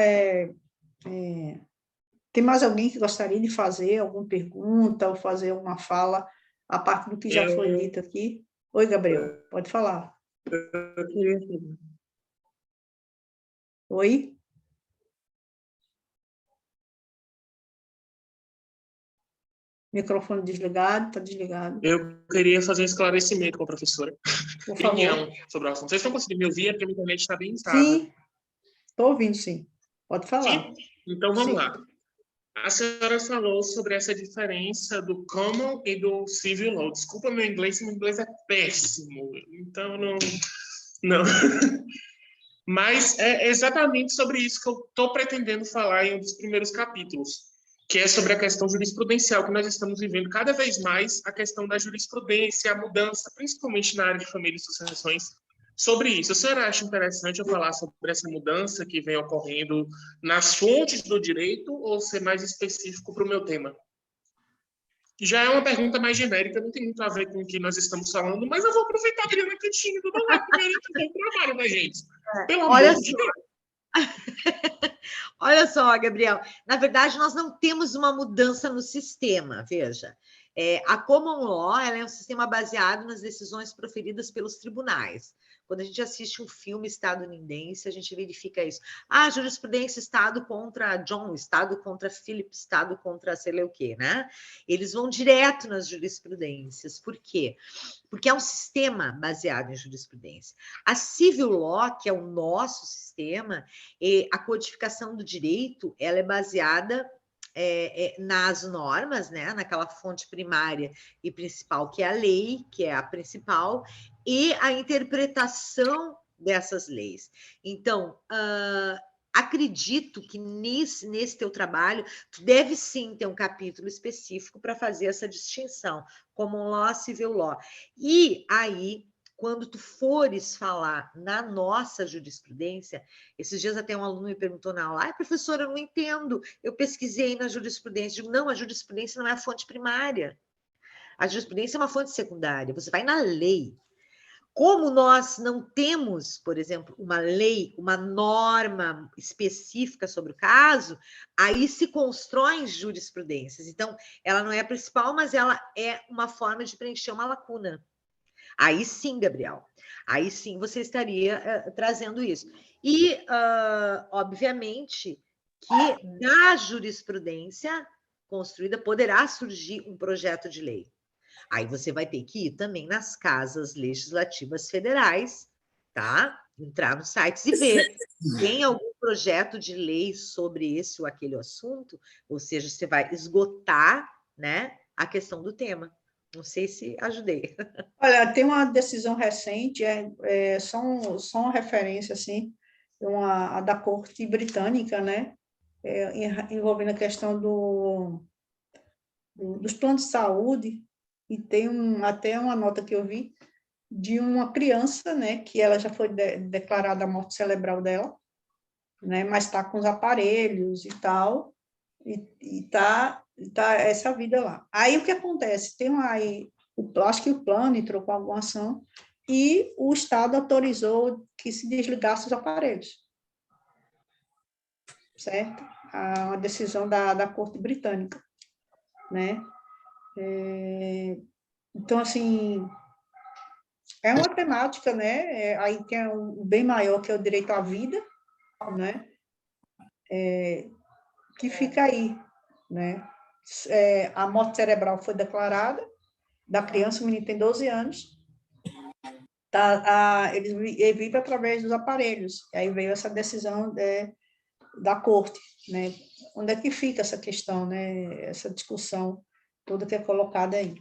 tem mais alguém que gostaria de fazer alguma pergunta ou fazer uma fala a parte do que já foi dito aqui? Oi, Gabriel, pode falar. Oi? Microfone desligado, está desligado. Eu queria fazer um esclarecimento com a professora. Por favor. Opinião sobre o assunto. Vocês estão conseguindo me ouvir? É porque a minha internet está bem instável. Sim, estou ouvindo, sim. Pode falar. Sim? Então, vamos Sim. lá. A senhora falou sobre essa diferença do common e do civil law. Desculpa meu inglês é péssimo. Então, não. Mas é exatamente sobre isso que eu estou pretendendo falar em um dos primeiros capítulos, que é sobre a questão jurisprudencial, que nós estamos vivendo cada vez mais, a questão da jurisprudência, a mudança, principalmente na área de família e sucessões, sobre isso. A senhora acha interessante eu falar sobre essa mudança que vem ocorrendo nas fontes do direito ou ser mais específico para o meu tema? Já é uma pergunta mais genérica, não tem muito a ver com o que nós estamos falando, mas eu vou aproveitar a Adriana Cantinho do meu lado, porque ela tem um trabalho da gente. Pelo amor de Deus. Olha só, Gabriel, na verdade, nós não temos uma mudança no sistema, veja. A common law ela é um sistema baseado nas decisões proferidas pelos tribunais. Quando a gente assiste um filme estadunidense, a gente verifica isso. Jurisprudência, Estado contra John, Estado contra Philip, Estado contra sei lá o quê, né? Eles vão direto nas jurisprudências. Por quê? Porque é um sistema baseado em jurisprudência. A civil law, que é o nosso sistema, a codificação do direito, ela é baseada nas normas, né? Naquela fonte primária e principal, que é a lei, que é a principal, e a interpretação dessas leis. Então, acredito que nesse teu trabalho, tu deve sim ter um capítulo específico para fazer essa distinção, common law, civil law. E aí, quando tu fores falar na nossa jurisprudência, esses dias até um aluno me perguntou na aula, professora, eu não entendo, eu pesquisei na jurisprudência. Eu digo, não, a jurisprudência não é a fonte primária. A jurisprudência é uma fonte secundária, você vai na lei. Como nós não temos, por exemplo, uma lei, uma norma específica sobre o caso, aí se constroem jurisprudências. Então, ela não é a principal, mas ela é uma forma de preencher uma lacuna. Aí sim, Gabriel, aí sim você estaria trazendo isso. E, obviamente, que da jurisprudência construída poderá surgir um projeto de lei. Aí você vai ter que ir também nas casas legislativas federais, tá? Entrar nos sites e ver. Tem algum projeto de lei sobre esse ou aquele assunto? Ou seja, você vai esgotar, né, a questão do tema. Não sei se ajudei. Olha, tem uma decisão recente, só uma referência, assim, a da Corte Britânica, né? Envolvendo a questão dos planos de saúde, e tem até uma nota que eu vi de uma criança, né, que ela já foi declarada a morte cerebral dela, né, mas está com os aparelhos e tal, e tá essa vida lá. Aí o que acontece? Acho que o plano entrou com alguma ação e o Estado autorizou que se desligasse os aparelhos, certo? Uma decisão da Corte Britânica, né? Então, assim, é uma temática, né? Aí tem um bem maior, que é o direito à vida, né? Que fica aí, né? A morte cerebral foi declarada da criança, o menino tem 12 anos, ele vive através dos aparelhos. E aí veio essa decisão da corte, né? Onde é que fica essa questão, né? Essa discussão toda que é colocada aí.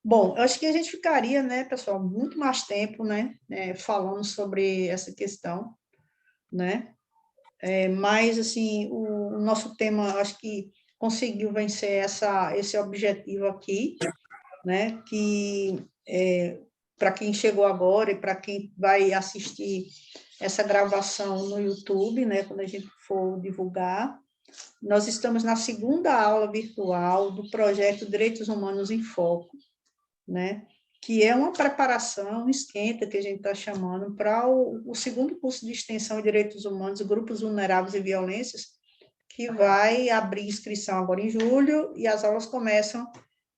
Bom, eu acho que a gente ficaria, né, pessoal, muito mais tempo, né, falando sobre essa questão, né? Mas, assim, o nosso tema, acho que conseguiu vencer esse objetivo aqui, né? Que para quem chegou agora e para quem vai assistir essa gravação no YouTube, né, quando a gente for divulgar, nós estamos na segunda aula virtual do projeto Direitos Humanos em Foco, né, que é uma preparação, um esquenta que a gente está chamando para o segundo curso de extensão em Direitos Humanos, Grupos Vulneráveis e Violências, que vai abrir inscrição agora em julho e as aulas começam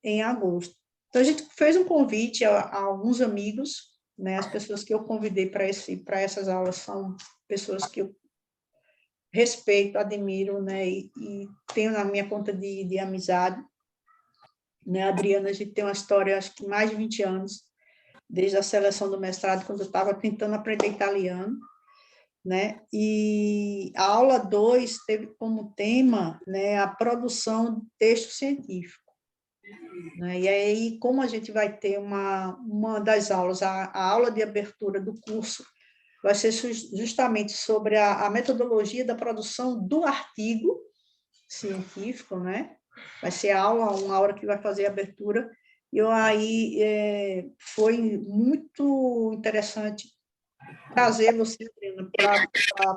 em agosto. Então, a gente fez um convite a alguns amigos, né? As pessoas que eu convidei para essas aulas são pessoas que eu respeito, admiro, né? E tenho na minha conta de amizade. Né? A Adriana, a gente tem uma história, acho que mais de 20 anos, desde a seleção do mestrado, quando eu estava tentando aprender italiano, né? E a aula 2 teve como tema, né, a produção de texto científico. Né? E aí, como a gente vai ter uma das aulas, a aula de abertura do curso, vai ser justamente sobre a metodologia da produção do artigo científico, né? Vai ser uma hora que vai fazer a abertura, e aí foi muito interessante trazer você, Adriana,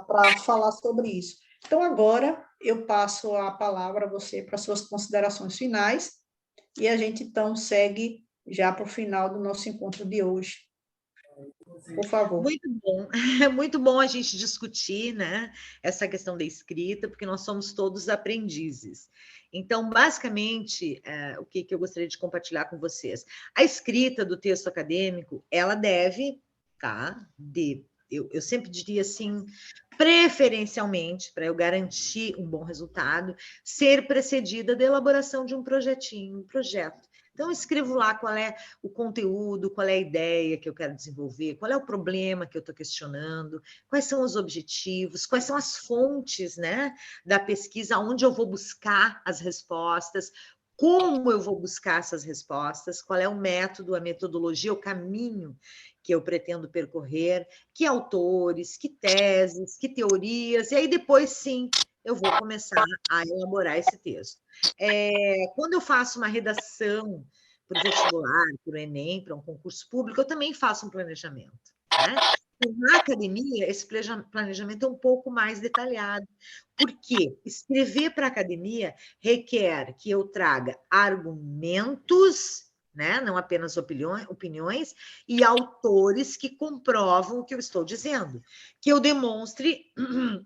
para falar sobre isso. Então, agora eu passo a palavra a você para suas considerações finais, e a gente, então, segue já para o final do nosso encontro de hoje. Por favor. Muito bom, é muito bom a gente discutir, né, essa questão da escrita, porque nós somos todos aprendizes. Então, basicamente, o que eu gostaria de compartilhar com vocês? A escrita do texto acadêmico, ela deve, tá, eu sempre diria assim, preferencialmente, para eu garantir um bom resultado, ser precedida da elaboração de um projetinho, um projeto. Então, eu escrevo lá qual é o conteúdo, qual é a ideia que eu quero desenvolver, qual é o problema que eu estou questionando, quais são os objetivos, quais são as fontes, né, da pesquisa, onde eu vou buscar as respostas, como eu vou buscar essas respostas, qual é o método, a metodologia, o caminho que eu pretendo percorrer, que autores, que teses, que teorias, e aí depois, sim, eu vou começar a elaborar esse texto. Quando eu faço uma redação para o vestibular, para o Enem, para um concurso público, eu também faço um planejamento. Né? Na academia, esse planejamento é um pouco mais detalhado. Por quê? Escrever para a academia requer que eu traga argumentos né? Não apenas opiniões, e autores que comprovam o que eu estou dizendo, que eu demonstre,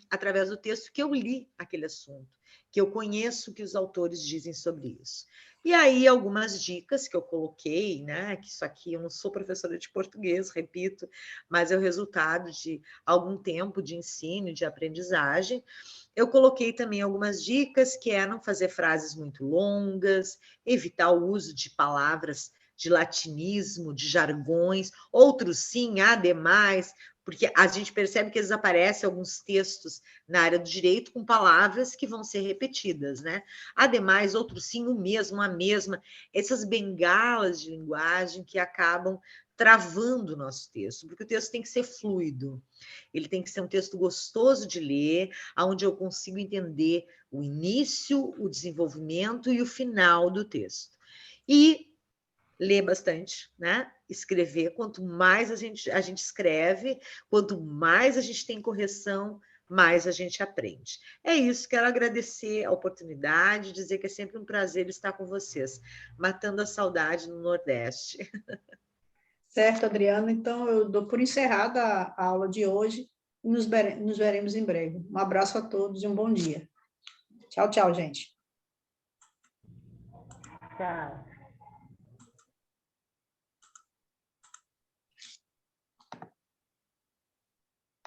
através do texto, que eu li aquele assunto, que eu conheço o que os autores dizem sobre isso. E aí, algumas dicas que eu coloquei, né? Que isso aqui, eu não sou professora de português, repito, mas é o resultado de algum tempo de ensino, de aprendizagem. Eu coloquei também algumas dicas, que é não fazer frases muito longas, evitar o uso de palavras de latinismo, de jargões, outros sim, ademais, porque a gente percebe que desaparecem alguns textos na área do direito com palavras que vão ser repetidas, né? Ademais, outros sim, o mesmo, a mesma, essas bengalas de linguagem que acabam travando o nosso texto, porque o texto tem que ser fluido, ele tem que ser um texto gostoso de ler, onde eu consigo entender o início, o desenvolvimento e o final do texto. E ler bastante, né? Escrever. Quanto mais a gente escreve, quanto mais a gente tem correção, mais a gente aprende. É isso, quero agradecer a oportunidade, dizer que é sempre um prazer estar com vocês, matando a saudade no Nordeste. Certo, Adriana. Então, eu dou por encerrada a aula de hoje e nos veremos em breve. Um abraço a todos e um bom dia. Tchau, tchau, gente. Tchau.